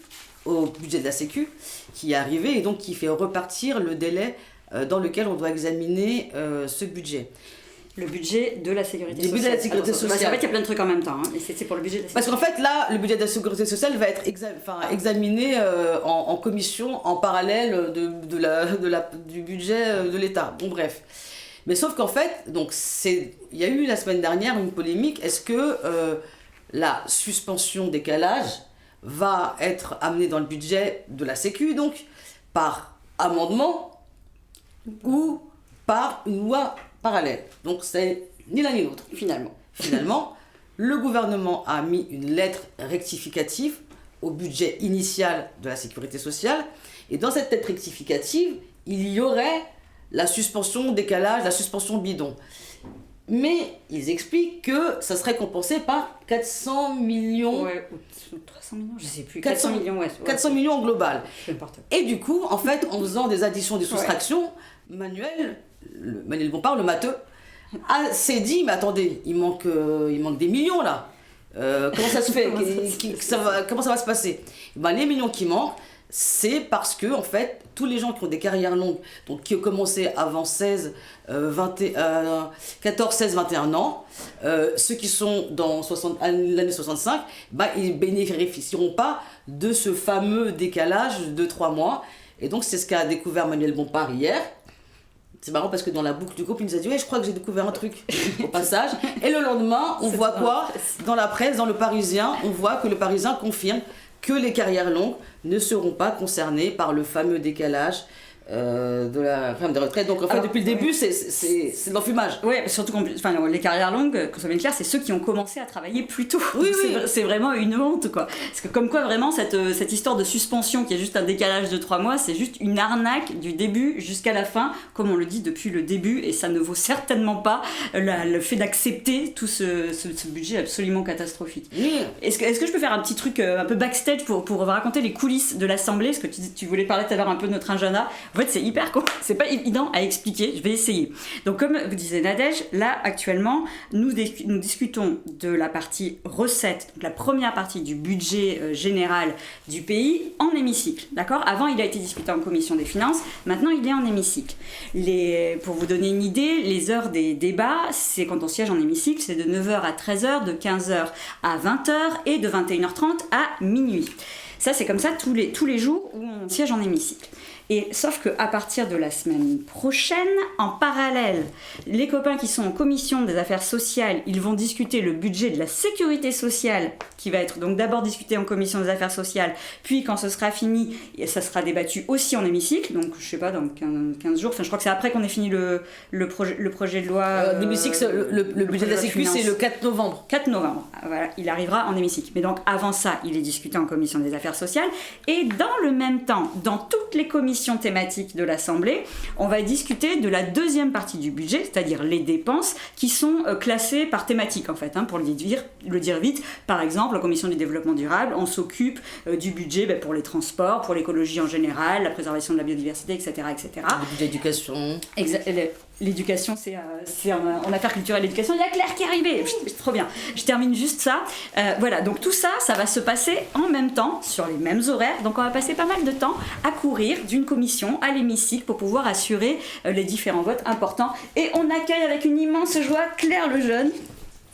au budget de la Sécu qui est arrivée et donc qui fait repartir le délai dans lequel on doit examiner ce budget. Le budget de la sécurité sociale. Le budget de la sécurité sociale. En fait, il y a plein de trucs en même temps. Et c'est pour le budget de la sécurité. Parce qu'en fait, là, le budget de la sécurité sociale va être examiné en commission en parallèle du budget de l'État. Bon, bref. Mais sauf qu'en fait, il y a eu la semaine dernière une polémique. Est-ce que la suspension décalage va être amenée dans le budget de la Sécu, donc, par amendement ou par une loi parallèle. Donc c'est ni l'un ni l'autre. Finalement, le gouvernement a mis une lettre rectificative au budget initial de la sécurité sociale. Et dans cette lettre rectificative, il y aurait la suspension décalage, la suspension bidon. Mais ils expliquent que ça serait compensé par 400 millions... Ouais, 300 millions, je sais plus. 400 millions, ouais. 400 millions en global. Et du coup, en fait, en faisant des additions, des soustractions, Manuel Bompard, le matheux, s'est dit, mais attendez, il manque des millions là. Comment ça se fait? Comment ça va se passer? Les millions qui manquent, c'est parce que en fait, tous les gens qui ont des carrières longues, donc qui ont commencé avant 14, 16, 21 ans, ceux qui sont dans l'année 65, ils ne bénéficieront pas de ce fameux décalage de 3 mois. Et donc, c'est ce qu'a découvert Manuel Bompard hier. C'est marrant parce que dans la boucle du groupe, il nous a dit « Ouais, je crois que j'ai découvert un truc au passage. » Et le lendemain, on voit quoi? Dans la presse, dans Le Parisien, on voit que Le Parisien confirme que les carrières longues ne seront pas concernées par le fameux décalage de la réforme des retraites. Donc en fait, depuis le début, c'est de l'enfumage. Oui, surtout les carrières longues, qu'on soit bien clair, c'est ceux qui ont commencé à travailler plus tôt. Oui. C'est vraiment une honte, quoi. Parce que comme quoi, vraiment, cette histoire de suspension qui est juste un décalage de 3 mois, c'est juste une arnaque du début jusqu'à la fin, comme on le dit depuis le début, et ça ne vaut certainement pas le fait d'accepter tout ce budget absolument catastrophique. Oui. Est-ce que je peux faire un petit truc un peu backstage pour raconter les coulisses de l'Assemblée, parce que tu voulais parler tout à l'heure un peu de notre agenda. En fait, c'est pas évident à expliquer, je vais essayer. Donc, comme vous disait Nadège, là, actuellement, nous discutons de la partie recettes, donc la première partie du budget général du pays en hémicycle, d'accord ? Avant, il a été discuté en commission des finances, maintenant, il est en hémicycle. Pour vous donner une idée, les heures des débats, c'est quand on siège en hémicycle, c'est de 9h à 13h, de 15h à 20h et de 21h30 à minuit. Ça, c'est comme ça tous les jours où on siège en hémicycle. Et sauf qu'à partir de la semaine prochaine, en parallèle, les copains qui sont en commission des affaires sociales, ils vont discuter le budget de la sécurité sociale, qui va être donc d'abord discuté en commission des affaires sociales, puis quand ce sera fini, ça sera débattu aussi en hémicycle, donc je sais pas, dans 15 jours, enfin je crois que c'est après qu'on ait fini le projet de loi. L'hémicycle, le budget de la sécu, c'est le 4 novembre. 4 novembre, voilà, il arrivera en hémicycle. Mais donc avant ça, il est discuté en commission des affaires sociales, et dans le même temps, dans toutes les commissions thématiques de l'Assemblée, on va discuter de la deuxième partie du budget, c'est-à-dire les dépenses qui sont classées par thématique en fait, pour le dire vite. Par exemple, en commission du développement durable, on s'occupe du budget pour les transports, pour l'écologie en général, la préservation de la biodiversité, etc. etc. Le budget d'éducation. L'éducation, c'est en affaires culturelles et l'éducation. Il y a Claire qui est arrivée, trop bien. Je termine juste ça. Voilà, donc tout ça, ça va se passer en même temps, sur les mêmes horaires. Donc on va passer pas mal de temps à courir d'une commission à l'hémicycle pour pouvoir assurer les différents votes importants. Et on accueille avec une immense joie Claire Lejeune.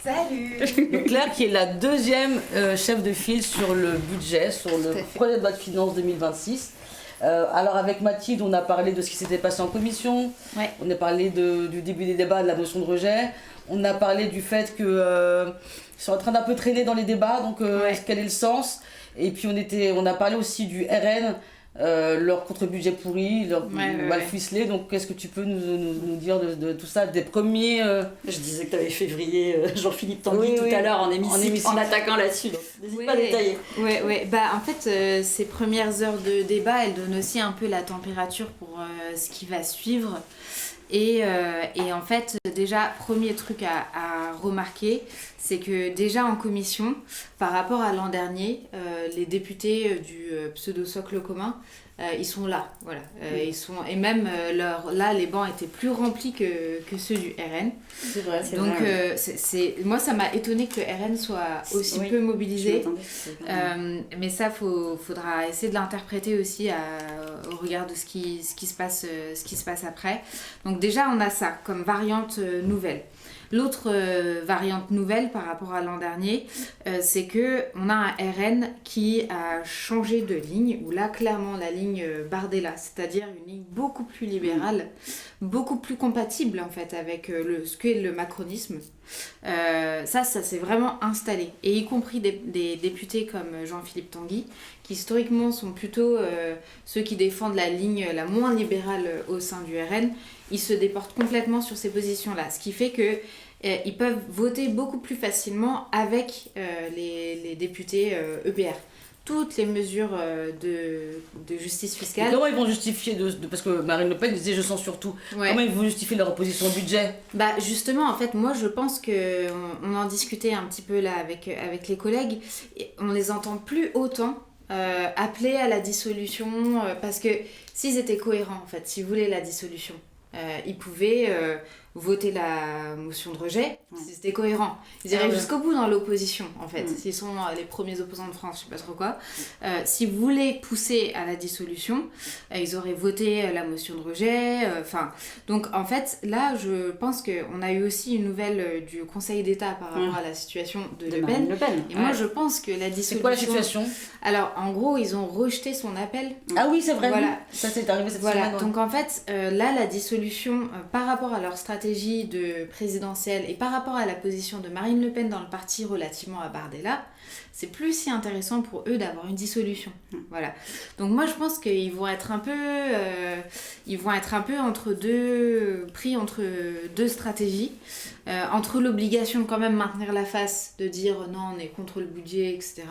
Salut. Donc Claire qui est la deuxième chef de file sur le budget, sur le projet de loi de finances 2026. Alors avec Mathilde, on a parlé de ce qui s'était passé en commission, on a parlé du début des débats, de la motion de rejet, on a parlé du fait que c'est en train d'un peu traîner dans les débats, donc quel est le sens, et puis on a parlé aussi du RN, leur contre-budget pourri, leur mal ficelé, donc qu'est-ce que tu peux nous dire de tout ça, des premiers... Je disais que tu avais février Jean-Philippe Tanguy tout à l'heure en hémicycle, en attaquant là-dessus, donc n'hésite pas à détailler. En fait, ces premières heures de débat, elles donnent aussi un peu la température pour ce qui va suivre. Et en fait, déjà, premier truc à remarquer, c'est que déjà en commission, par rapport à l'an dernier, les députés du pseudo-socle commun, ils sont là, voilà. Et même là, les bancs étaient plus remplis que ceux du RN. C'est vrai. Donc, moi, ça m'a étonné que le RN soit aussi peu mobilisé. Mais ça, faudra essayer de l'interpréter aussi au regard de ce qui se passe après. Donc déjà, on a ça comme variante nouvelle. L'autre variante nouvelle par rapport à l'an dernier, c'est qu'on a un RN qui a changé de ligne, où là, clairement, la ligne Bardella, c'est-à-dire une ligne beaucoup plus libérale, beaucoup plus compatible, en fait, avec ce qu'est le macronisme. Ça s'est vraiment installé. Et y compris des députés comme Jean-Philippe Tanguy, qui historiquement sont plutôt ceux qui défendent la ligne la moins libérale au sein du RN, ils se déportent complètement sur ces positions-là. Ce qui fait que ils peuvent voter beaucoup plus facilement avec les députés EPR. Toutes les mesures de justice fiscale. Et comment ils vont justifier parce que Marine Le Pen disait je sens surtout. Comment ils vont justifier leur opposition au budget ? Justement, en fait, moi je pense qu'on en discutait un petit peu là avec les collègues. On les entend plus autant appeler à la dissolution parce que s'ils étaient cohérents, en fait, s'ils voulaient la dissolution, ils pouvaient voter la motion de rejet, si c'était cohérent. Ils iraient jusqu'au bout dans l'opposition, en fait. S'ils sont les premiers opposants de France, je sais pas trop quoi. S'ils voulaient pousser à la dissolution, ils auraient voté la motion de rejet. Donc, en fait, là, je pense qu'on a eu aussi une nouvelle du Conseil d'État par rapport à la situation de Le Pen. Et moi, je pense que la dissolution... C'est quoi la situation ? Alors, en gros, ils ont rejeté son appel. Ah oui, c'est vrai. Voilà. Ça, c'est arrivé cette semaine. Ouais. Donc, en fait, là, la dissolution, par rapport à leur stratégie de présidentielle et par rapport à la position de Marine Le Pen dans le parti relativement à Bardella, c'est plus si intéressant pour eux d'avoir une dissolution. Voilà. Donc moi je pense qu'ils vont être un peu pris entre deux stratégies, entre l'obligation de quand même maintenir la face, de dire non on est contre le budget, etc.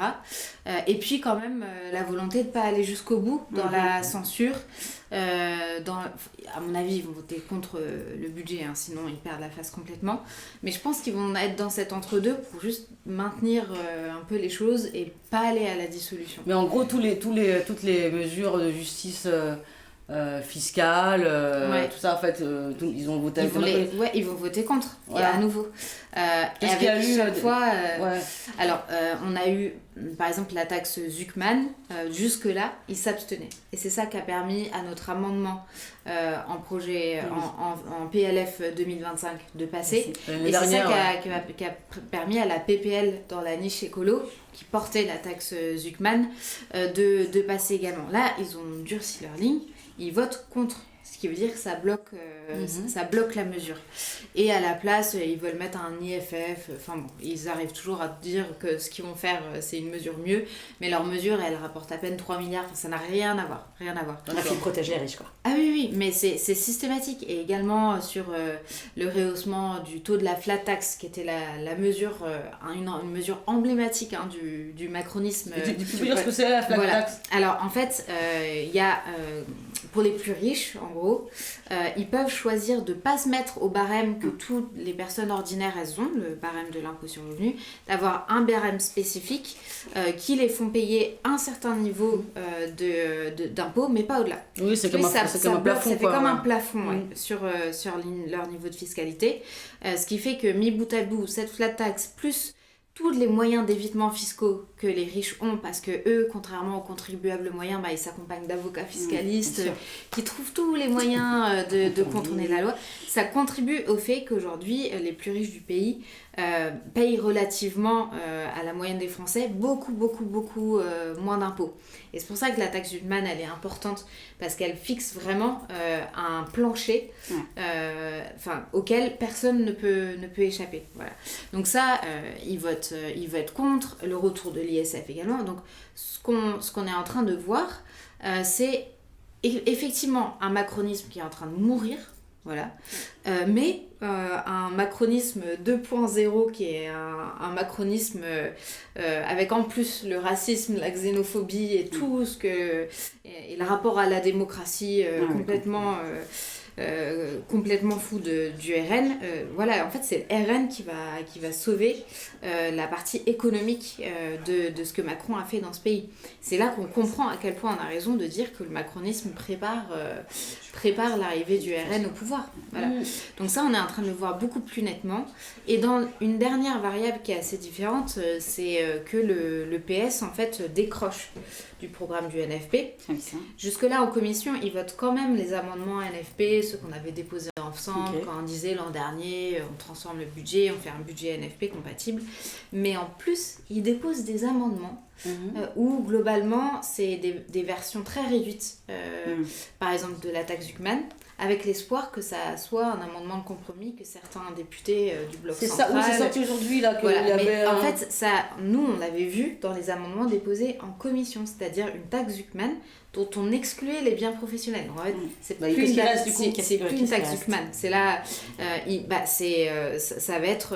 Et puis quand même la volonté de ne pas aller jusqu'au bout dans la censure. À mon avis, ils vont voter contre le budget, sinon ils perdent la face complètement. Mais je pense qu'ils vont être dans cet entre-deux pour juste maintenir un peu les choses et pas aller à la dissolution. Mais en gros, toutes les mesures de justice fiscale, tout ça en fait, ils ont voté ils vont voter contre, voilà. À nouveau. Qu'est-ce qu'il y a eu chaque fois, alors on a eu par exemple la taxe Zuckman, jusque-là ils s'abstenaient. Et c'est ça qui a permis à notre amendement en projet, en PLF 2025 de passer. Et c'est ça qui a permis à la PPL dans la niche écolo, qui portait la taxe Zuckman, de passer également. Là, ils ont durci leur ligne, ils votent contre. Ce qui veut dire que ça bloque la mesure. Et à la place, ils veulent mettre un IFF. Enfin bon, ils arrivent toujours à dire que ce qu'ils vont faire, c'est une mesure mieux. Mais leur mesure, elle rapporte à peine 3 milliards. Enfin, ça n'a rien à voir. Donc, il protège les riches, quoi. Ah oui, mais c'est systématique. Et également sur le rehaussement du taux de la flat tax, qui était la mesure, une mesure emblématique du macronisme. Tu peux dire ce que c'est la flat tax ? Alors en fait, il y a... pour les plus riches, en gros, ils peuvent choisir de ne pas se mettre au barème que toutes les personnes ordinaires elles ont, le barème de l'impôt sur le revenu, d'avoir un barème spécifique qui les font payer un certain niveau d'impôt, mais pas au-delà. Oui, c'est comme un plafond. Ça fait comme un plafond sur leur niveau de fiscalité. Ce qui fait que, mis bout à bout, cette flat tax plus tous les moyens d'évitement fiscaux que les riches ont, parce que eux, contrairement aux contribuables moyens, ils s'accompagnent d'avocats fiscalistes qui trouvent tous les moyens de contourner la loi. Ça contribue au fait qu'aujourd'hui, les plus riches du pays payent relativement à la moyenne des Français beaucoup moins d'impôts. Et c'est pour ça que la taxe Zuckman, elle est importante, parce qu'elle fixe vraiment un plancher auquel personne ne peut échapper. Voilà. Donc ça, ils votent contre, le retour de l'ISF également. Donc ce qu'on est en train de voir, c'est effectivement un macronisme qui est en train de mourir, voilà. Mais un macronisme 2.0 qui est un macronisme avec en plus le racisme, la xénophobie et tout ce que... et le rapport à la démocratie complètement fou du RN. Voilà, en fait c'est le RN qui va sauver la partie économique de ce que Macron a fait dans ce pays. C'est là qu'on comprend à quel point on a raison de dire que le macronisme prépare l'arrivée du RN au pouvoir. Voilà. Donc ça, on est en train de le voir beaucoup plus nettement. Et dans une dernière variable qui est assez différente, c'est que le PS en fait décroche du programme du NFP. Jusque-là, en commission, ils votent quand même les amendements NFP, ceux qu'on avait déposés ensemble, quand on disait l'an dernier, on transforme le budget, on fait un budget NFP compatible. Mais en plus, ils déposent des amendements où globalement, c'est des versions très réduites, par exemple de la taxe Zuckman, avec l'espoir que ça soit un amendement de compromis que certains députés du bloc central... C'est ça, c'est sorti aujourd'hui là. Mais en fait, ça, nous on l'avait vu dans les amendements déposés en commission, c'est-à-dire une taxe Zuckman dont on excluait les biens professionnels. Donc en fait, c'est plus une taxe Zuckman. C'est là, ça va être,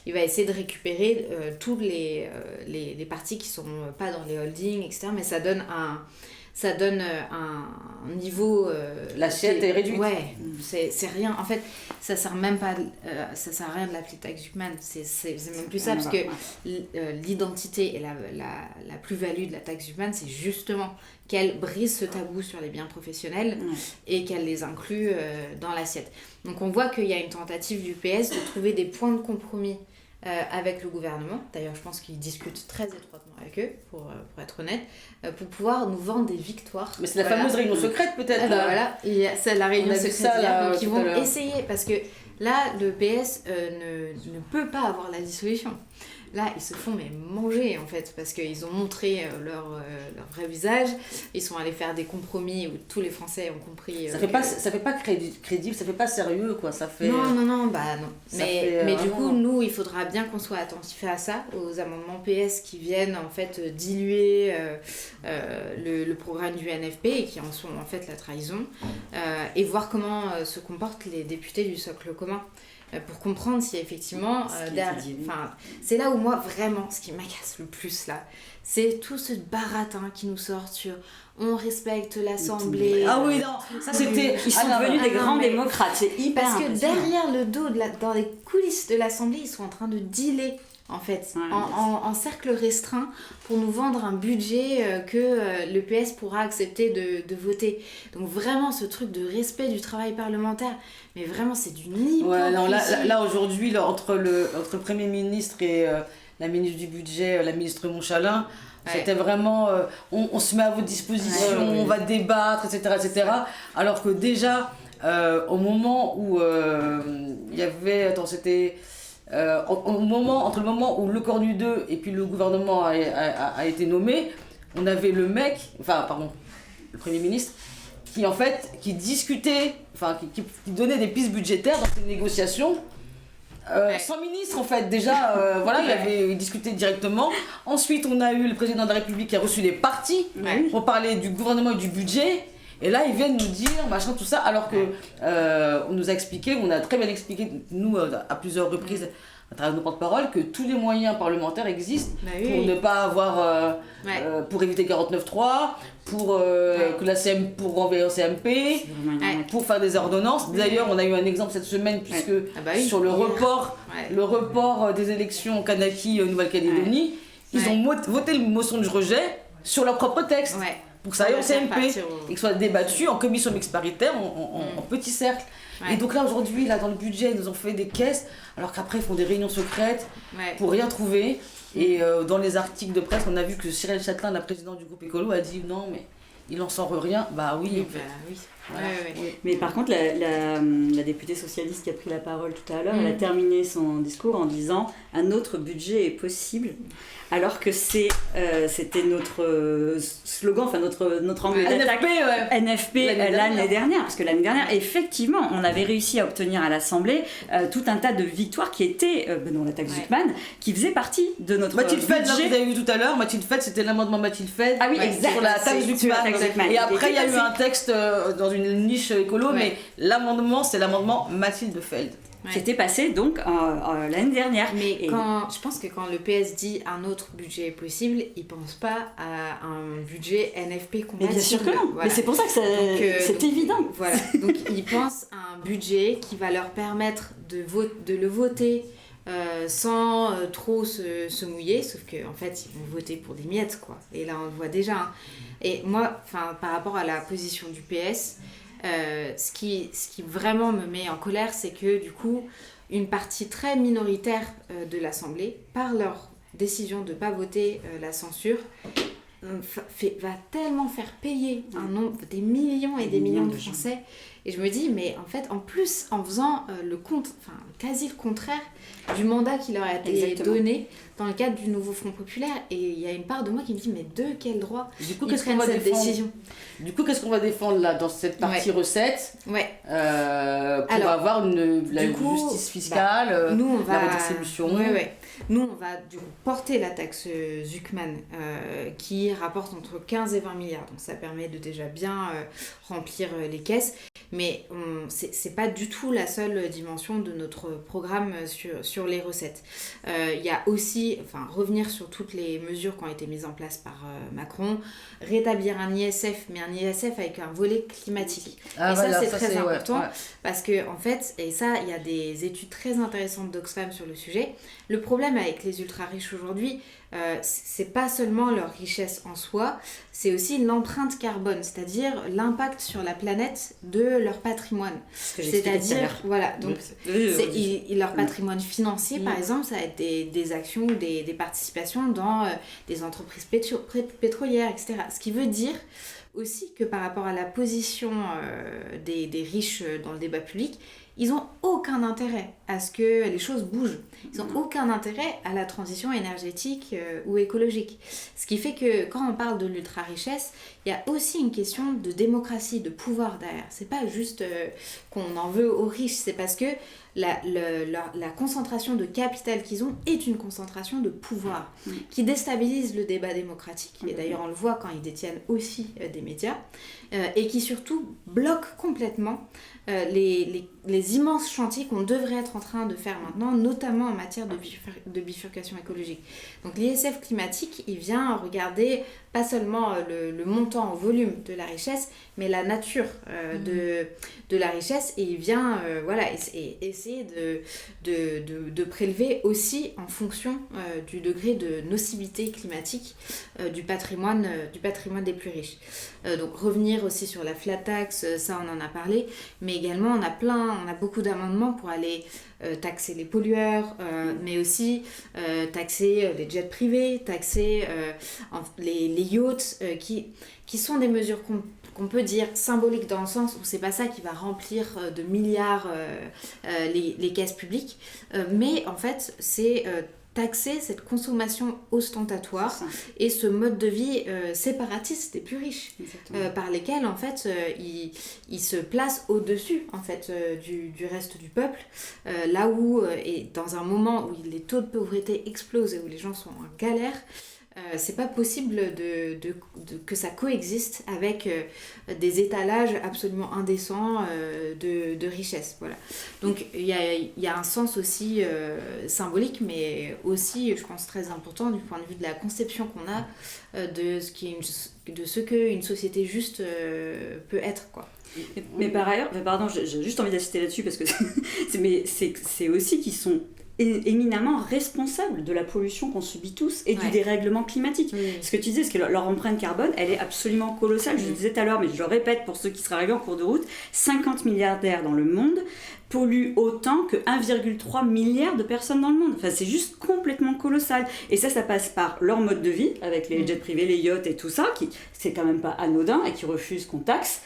il va essayer de récupérer tous les parties qui sont pas dans les holdings, etc. Mais ça donne un niveau... L'assiette est réduite. Ouais, c'est rien. En fait, ça sert même pas... ça sert à rien de l'appeler taxe Zuckman. C'est même plus ça, parce que l'identité et la plus-value de la taxe Zuckman, c'est justement qu'elle brise ce tabou sur les biens professionnels et qu'elle les inclut dans l'assiette. Donc on voit qu'il y a une tentative du PS de trouver des points de compromis avec le gouvernement. D'ailleurs, je pense qu'ils discutent très étroitement avec eux, pour être honnête, pour pouvoir nous vendre des victoires. Mais c'est la fameuse réunion secrète, peut-être. Voilà, c'est la réunion secrète. Donc ils vont essayer, parce que là, le PS ne peut pas avoir la dissolution. Là, ils se font manger, en fait, parce qu'ils ont montré leur vrai visage. Ils sont allés faire des compromis où tous les Français ont compris... Ça fait pas crédible, ça fait pas sérieux, quoi. Ça fait... Non. Mais du coup, nous, il faudra bien qu'on soit attentifs à ça, aux amendements PS qui viennent, en fait, diluer le programme du NFP et qui en sont, en fait, la trahison. Et voir comment se comportent les députés du socle commun. Pour comprendre si effectivement c'est là où moi vraiment ce qui m'agace le plus là, c'est tout ce baratin qui nous sort sur on respecte l'Assemblée. Ah oui, non, ça c'était... Ils sont devenus des grands démocrates, c'est hyper parce que derrière le dos, dans les coulisses de l'Assemblée, ils sont en train de dealer en fait, en cercle restreint, pour nous vendre un budget que le PS pourra accepter de voter. Donc vraiment, ce truc de respect du travail parlementaire, mais vraiment, c'est d'une hypocrisie. Ouais, non, là aujourd'hui, entre le Premier ministre et la ministre du Budget, la ministre Montchalin, c'était vraiment, on se met à votre disposition, on va débattre, etc. Alors que déjà, au moment où il y avait, c'était entre le moment où le Cornu 2 et puis le gouvernement a été nommé, on avait le Premier ministre, qui discutait, qui donnait des pistes budgétaires dans ces négociations. Sans ministre en fait, déjà il discutait directement. Ensuite on a eu le président de la République qui a reçu les partis pour parler du gouvernement et du budget, et là ils viennent nous dire machin tout ça, alors que on nous a expliqué, on a très bien expliqué nous à plusieurs reprises à travers nos porte-parole, que tous les moyens parlementaires existent pour ne pas avoir pour éviter 49.3, pour que la pour renvoyer au CMP, pour faire des ordonnances. D'ailleurs, on a eu un exemple cette semaine, puisque sur le report des élections au Kanaki Nouvelle-Calédonie, ils ont voté une motion de rejet sur leur propre texte, pour que ça aille au CMP et que soit débattu en commission mixte paritaire, en petit cercle. Et donc là aujourd'hui, dans le budget, ils nous ont fait des caisses, alors qu'après ils font des réunions secrètes pour rien trouver. Et dans les articles de presse, on a vu que Cyril Châtelain, la présidente du groupe Écolo, a dit non mais il en sort rien. Bah oui, en fait. Voilà. Mais par contre, la députée socialiste qui a pris la parole tout à l'heure, elle a terminé son discours en disant « Un autre budget est possible », alors que c'était notre slogan, notre angle d'attaque NFP l'année dernière. Parce que l'année dernière, effectivement, on avait réussi à obtenir à l'Assemblée tout un tas de victoires qui étaient, dont la taxe Zuckman, qui faisait partie de notre Mathilde budget. Fed, vous avez vu tout à l'heure, Mathilde Fed, c'était l'amendement Mathilde Fed sur la taxe Zuckman. Et après, il y a eu un texte dans une niche écolo, mais l'amendement, c'est l'amendement Mathilde Feld. Qui était passé donc l'année dernière. Mais je pense que quand le PS dit un autre budget est possible, il pense pas à un budget NFP compatible. Mais bien sûr que non. Voilà. Mais c'est pour ça que c'est évident. Voilà. Donc ils pensent à un budget qui va leur permettre de le voter sans trop se mouiller, sauf qu'en fait ils vont voter pour des miettes, quoi. Et là on le voit déjà. Hein. Et moi, par rapport à la position du PS, ce qui vraiment me met en colère, c'est que du coup, une partie très minoritaire de l'Assemblée, par leur décision de ne pas voter la censure, va tellement faire payer des millions et des millions de Français. Et je me dis, mais en fait, en plus, en faisant quasi le contraire du mandat qui leur a été donné dans le cadre du nouveau Front Populaire, et il y a une part de moi qui me dit, mais de quel droit ils prennent cette décision ? Du coup, qu'est-ce qu'on va défendre là dans cette partie recette pour avoir la justice fiscale, la redistribution. Nous, on va du coup porter la taxe Zuckman qui rapporte entre 15 et 20 milliards. Donc ça permet de déjà bien remplir les caisses. Mais c'est pas du tout la seule dimension de notre programme sur les recettes. Il y a aussi, revenir sur toutes les mesures qui ont été mises en place par Macron, rétablir un ISF, mais un ISF avec un volet climatique. C'est très important parce que, en fait, et ça, il y a des études très intéressantes d'Oxfam sur le sujet. Le problème avec les ultra-riches aujourd'hui, c'est pas seulement leur richesse en soi, c'est aussi l'empreinte carbone, c'est-à-dire l'impact sur la planète de leur patrimoine. C'est-à-dire, donc leur patrimoine financier, par exemple, ça va être des actions ou des participations dans des entreprises pétrolières, etc. Ce qui veut dire aussi que par rapport à la position des riches dans le débat public, ils n'ont aucun intérêt à ce que les choses bougent. Ils n'ont aucun intérêt à la transition énergétique ou écologique. Ce qui fait que quand on parle de l'ultra-richesse, il y a aussi une question de démocratie, de pouvoir derrière. C'est pas juste qu'on en veut aux riches, c'est parce que la concentration de capital qu'ils ont est une concentration de pouvoir qui déstabilise le débat démocratique. Et d'ailleurs, on le voit quand ils détiennent aussi des médias et qui surtout bloque complètement les immenses chantiers qu'on devrait être en train de faire maintenant, notamment en matière de bifurcation écologique. Donc l'ISF climatique, il vient regarder pas seulement le montant en volume de la richesse, mais la nature de la richesse, et il vient essayer de prélever aussi en fonction du degré de nocivité climatique du patrimoine des plus riches. Donc revenir aussi sur la flat tax, ça on en a parlé, mais également on a beaucoup d'amendements pour aller taxer les pollueurs, mais aussi taxer les jets privés, taxer les yachts, qui sont des mesures qu'on peut dire symboliques dans le sens où c'est pas ça qui va remplir de milliards les caisses publiques, mais en fait c'est taxer cette consommation ostentatoire et ce mode de vie séparatiste des plus riches, par lesquels en fait ils se placent au-dessus en fait du reste du peuple, là où et dans un moment où les taux de pauvreté explosent et où les gens sont en galère. C'est pas possible que ça coexiste avec des étalages absolument indécents de richesse. Voilà. Donc il y a un sens aussi symbolique, mais aussi, je pense, très important du point de vue de la conception qu'on a de ce qu'une société juste peut être, quoi. Mais par ailleurs, pardon, j'ai juste envie d'assister là-dessus parce que c'est aussi qu'ils sont éminemment responsables de la pollution qu'on subit tous et du dérèglement climatique. Ce que tu disais, c'est que leur empreinte carbone, elle est absolument colossale. Je le disais tout à l'heure, mais je le répète pour ceux qui seraient arrivés en cours de route, 50 milliardaires dans le monde polluent autant que 1,3 milliard de personnes dans le monde. Enfin, c'est juste complètement colossal. Et ça passe par leur mode de vie, avec les jets privés, les yachts et tout ça, qui c'est quand même pas anodin et qui refusent qu'on taxe,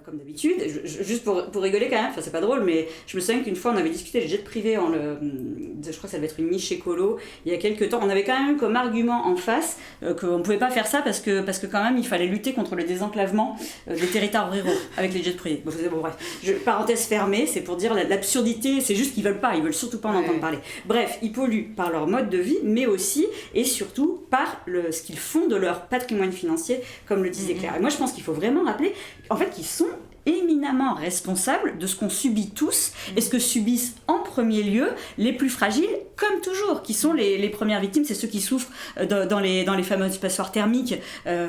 comme d'habitude. Juste pour rigoler quand même, enfin c'est pas drôle, mais je me souviens qu'une fois on avait discuté des jets privés, je crois que ça devait être une niche écolo, il y a quelques temps. On avait quand même eu comme argument en face qu'on pouvait pas faire ça parce que quand même il fallait lutter contre le désenclavement des territoires ruraux avec les jets privés. Bon, bref, parenthèse fermée, c'est pour dire l'absurdité, c'est juste qu'ils veulent surtout pas en entendre parler. Bref, ils polluent par leur mode de vie, mais aussi et surtout par ce qu'ils font de leur patrimoine financier, comme le disait Claire. Et moi je pense qu'il faut vraiment rappeler en fait qu'ils sont éminemment responsables de ce qu'on subit tous et ce que subissent en premier lieu les plus fragiles, comme toujours, qui sont les premières victimes, c'est ceux qui souffrent dans les fameuses passoires thermiques.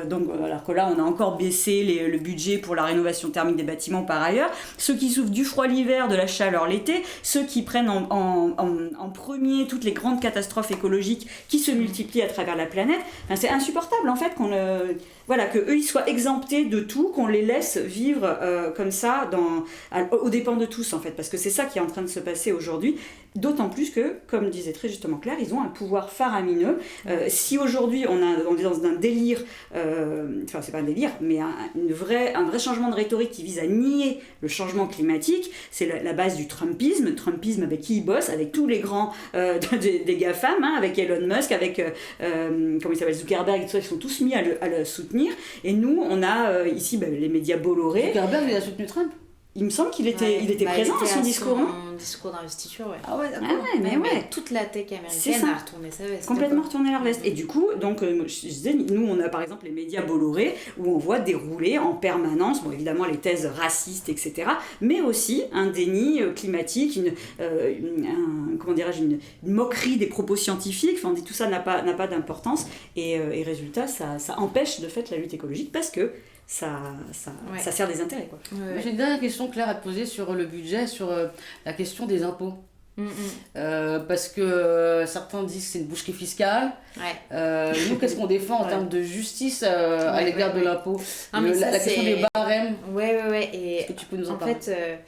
Donc, alors que là, on a encore baissé le budget pour la rénovation thermique des bâtiments par ailleurs. Ceux qui souffrent du froid l'hiver, de la chaleur l'été, ceux qui prennent en premier toutes les grandes catastrophes écologiques qui se multiplient à travers la planète. Enfin, c'est insupportable en fait qu'eux ils soient exemptés de tout, qu'on les laisse vivre comme ça aux dépens de tous en fait, parce que c'est ça qui est en train de se passer aujourd'hui, d'autant plus que, comme disait très justement Claire, ils ont un pouvoir faramineux. Si aujourd'hui on est dans un délire, enfin c'est pas un délire, mais un vrai changement de rhétorique qui vise à nier le changement climatique, c'est la base du Trumpisme avec qui ils bossent, avec tous les grands des GAFAM, avec Elon Musk, avec comment il s'appelle, Zuckerberg et tout ça, ils sont tous mis à le soutenir, et nous on a ici les médias Bolloré. Zuckerberg il a soutenu Trump. Il me semble qu'il était présent à son discours. Son discours d'investiture, ouais. Ah ouais, d'accord. Mais toute la tech américaine a retourné sa veste. Complètement retourné leur veste. Et du coup, donc, je disais, nous, on a par exemple les médias Bolloré, où on voit dérouler en permanence, bon, évidemment, les thèses racistes, etc., mais aussi un déni climatique, une moquerie des propos scientifiques. Enfin, on dit tout ça n'a pas d'importance. Et résultat, ça empêche de fait la lutte écologique parce que ça sert des intérêts, quoi. J'ai une dernière question, Claire, à te poser sur le budget, sur la question des impôts. Parce que certains disent que c'est une boucherie fiscale. Nous, qu'est-ce qu'on défend en termes de justice à l'égard de l'impôt? La question des barèmes. Et est-ce que tu peux nous en parler? fait,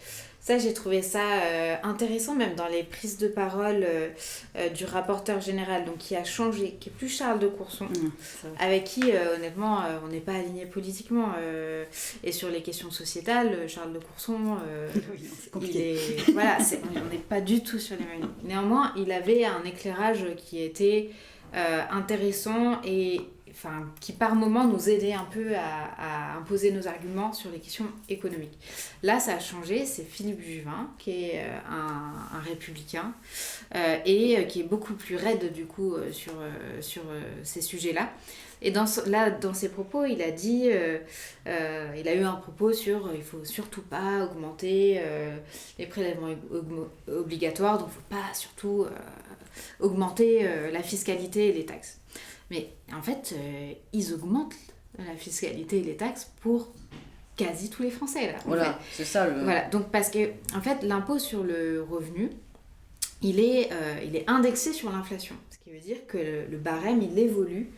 ça, j'ai trouvé ça intéressant, même dans les prises de parole du rapporteur général, donc qui a changé, qui est plus Charles de Courson, avec qui, honnêtement, on n'est pas aligné politiquement. Et sur les questions sociétales, Charles de Courson, c'est compliqué. On n'est pas du tout sur les mêmes lignes. Néanmoins, il avait un éclairage qui était intéressant et qui par moment nous aidait un peu à imposer nos arguments sur les questions économiques. Là, ça a changé, c'est Philippe Juvin, qui est un républicain, et qui est beaucoup plus raide du coup sur ces sujets-là. Et dans ses propos, il a dit, il a eu un propos sur il faut surtout pas augmenter les prélèvements obligatoires, donc il ne faut pas surtout augmenter la fiscalité et les taxes. Mais en fait, ils augmentent la fiscalité et les taxes pour quasi tous les Français. Là, voilà, c'est ça. Voilà, donc parce que en fait, l'impôt sur le revenu, il est indexé sur l'inflation. Ce qui veut dire que le barème, il évolue.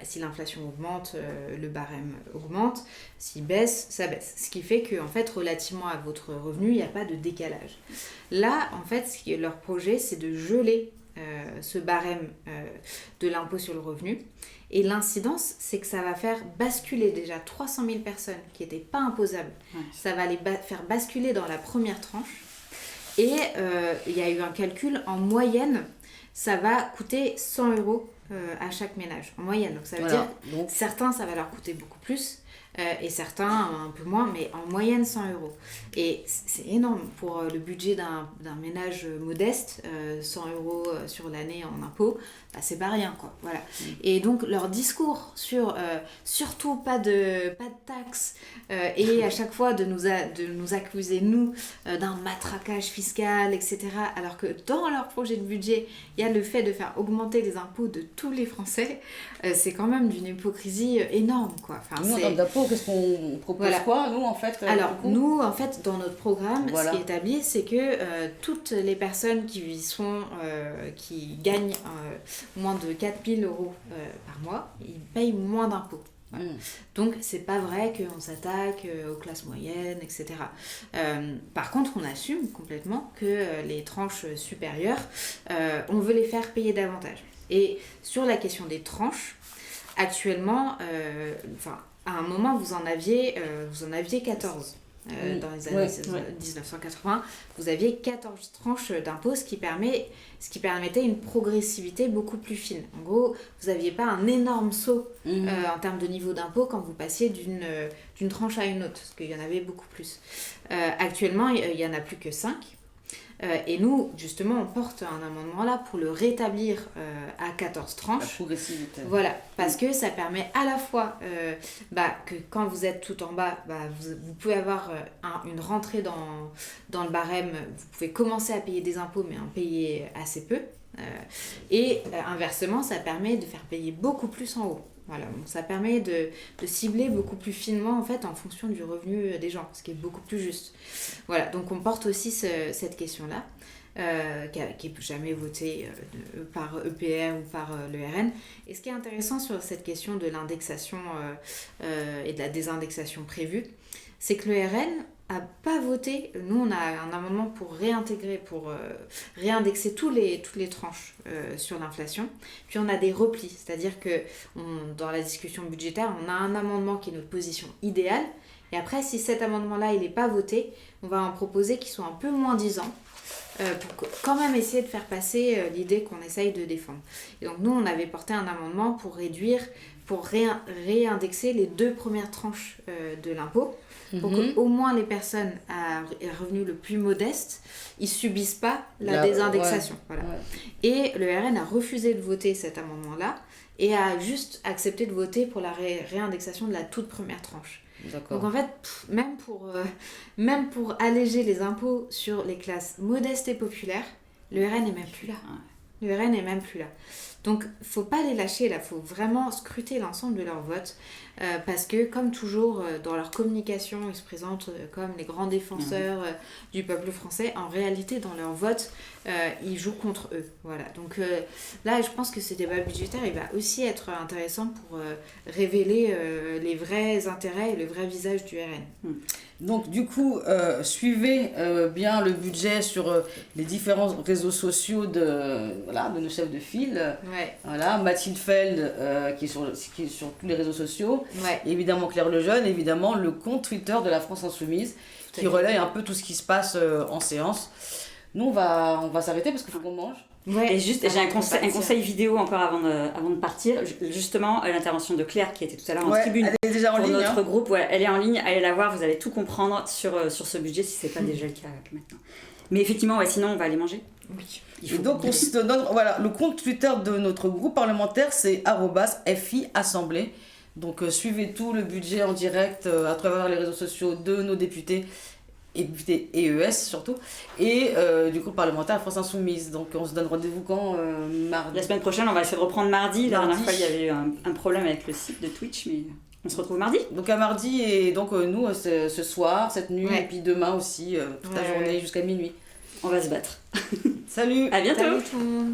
Si l'inflation augmente, le barème augmente. S'il baisse, ça baisse. Ce qui fait qu'en fait, relativement à votre revenu, il n'y a pas de décalage. Là, en fait, leur projet, c'est de geler ce barème de l'impôt sur le revenu. Et l'incidence, c'est que ça va faire basculer déjà 300 000 personnes qui n'étaient pas imposables. Ouais. Ça va les faire basculer dans la première tranche. Et il y a eu un calcul, en moyenne, ça va coûter 100 € à chaque ménage, en moyenne. Donc ça veut dire que certains, ça va leur coûter beaucoup plus, et certains un peu moins, mais en moyenne 100 €. Et c'est énorme pour le budget d'un ménage modeste, 100 € sur l'année en impôts, bah, c'est pas rien, quoi. Voilà. Et donc leur discours sur surtout pas de taxes, et à chaque fois de nous accuser, nous, d'un matraquage fiscal, etc. Alors que dans leur projet de budget, il y a le fait de faire augmenter les impôts de tous les Français, c'est quand même d'une hypocrisie énorme, quoi. Enfin, nous, en termes d'impôts, qu'est-ce qu'on propose, quoi, nous, en fait Alors, nous, en fait, dans notre programme, ce qui est établi, c'est que toutes les personnes qui gagnent moins de 4 000 € par mois, ils payent moins d'impôts. Voilà. Donc, c'est pas vrai qu'on s'attaque aux classes moyennes, etc. Par contre, on assume complètement que les tranches supérieures, on veut les faire payer davantage. Et sur la question des tranches, actuellement, à un moment, vous en aviez 14. Dans les années 1980, vous aviez 14 tranches d'impôts, ce qui permettait une progressivité beaucoup plus fine. En gros, vous n'aviez pas un énorme saut en termes de niveau d'impôt quand vous passiez d'une tranche à une autre, parce qu'il y en avait beaucoup plus. Actuellement, il n'y en a plus que 5. Et nous, justement, on porte un amendement là pour le rétablir à 14 tranches. La progressivité. Voilà, parce que ça permet à la fois que quand vous êtes tout en bas, vous pouvez avoir une rentrée dans le barème, vous pouvez commencer à payer des impôts, mais en payer assez peu. Et inversement, ça permet de faire payer beaucoup plus en haut. Voilà, donc ça permet de cibler beaucoup plus finement en fait en fonction du revenu des gens, ce qui est beaucoup plus juste. Voilà, donc on porte aussi cette question-là, qui n'est jamais votée par EPR ou par le RN. Et ce qui est intéressant sur cette question de l'indexation et de la désindexation prévue, c'est que le RN a pas voté. Nous, on a un amendement pour réindexer toutes les tranches sur l'inflation. Puis on a des replis, c'est-à-dire que dans la discussion budgétaire, on a un amendement qui est notre position idéale. Et après, si cet amendement-là, il n'est pas voté, on va en proposer qui soit un peu moins disant, pour quand même essayer de faire passer l'idée qu'on essaye de défendre. Et donc nous, on avait porté un amendement pour réindexer les 2 premières tranches de l'impôt, pour qu'au moins les personnes à revenu le plus modeste, ils subissent pas la désindexation. Voilà. Ouais. Et le RN a refusé de voter cet amendement-là et a juste accepté de voter pour la réindexation de la toute première tranche. D'accord. Donc en fait, même pour alléger les impôts sur les classes modestes et populaires, le RN n'est même plus là. Le RN n'est même plus là. Donc, il ne faut pas les lâcher, là. Il faut vraiment scruter l'ensemble de leur vote. Parce que, comme toujours, dans leur communication, ils se présentent comme les grands défenseurs du peuple français. En réalité, dans leur vote, ils jouent contre eux. Voilà. Donc là, je pense que ce débat budgétaire, il va aussi être intéressant pour révéler les vrais intérêts et le vrai visage du RN. Donc, du coup, suivez bien le budget sur les différents réseaux sociaux de nos chefs de file. Ouais. Voilà, Mathilde Feld, qui est sur tous les réseaux sociaux. Ouais. Évidemment, Claire Lejeune, évidemment, le compte Twitter de la France Insoumise, qui relaie un peu tout ce qui se passe en séance. Nous, on va s'arrêter parce qu'il faut qu'on mange. Et juste, j'ai un conseil vidéo encore avant de partir. Justement, l'intervention de Claire qui était tout à l'heure en tribune elle est déjà en pour ligne, notre groupe. Ouais, elle est en ligne, allez la voir, vous allez tout comprendre sur ce budget si c'est pas déjà le cas maintenant. Mais effectivement, sinon on va aller manger. Oui. Et donc on se donne, voilà, le compte Twitter de notre groupe parlementaire, c'est @FI Assemblée. Donc suivez tout le budget en direct à travers les réseaux sociaux de nos députés et députés EES surtout, et du groupe parlementaire France Insoumise. Donc on se donne rendez-vous quand mardi. La semaine prochaine, on va essayer de reprendre mardi. La dernière fois, il y avait eu un problème avec le site de Twitch, mais on se retrouve mardi. Donc à mardi, et donc nous, ce soir, cette nuit, et puis demain aussi, toute la journée jusqu'à minuit. On va se battre. Salut. À bientôt. Salut tout le monde.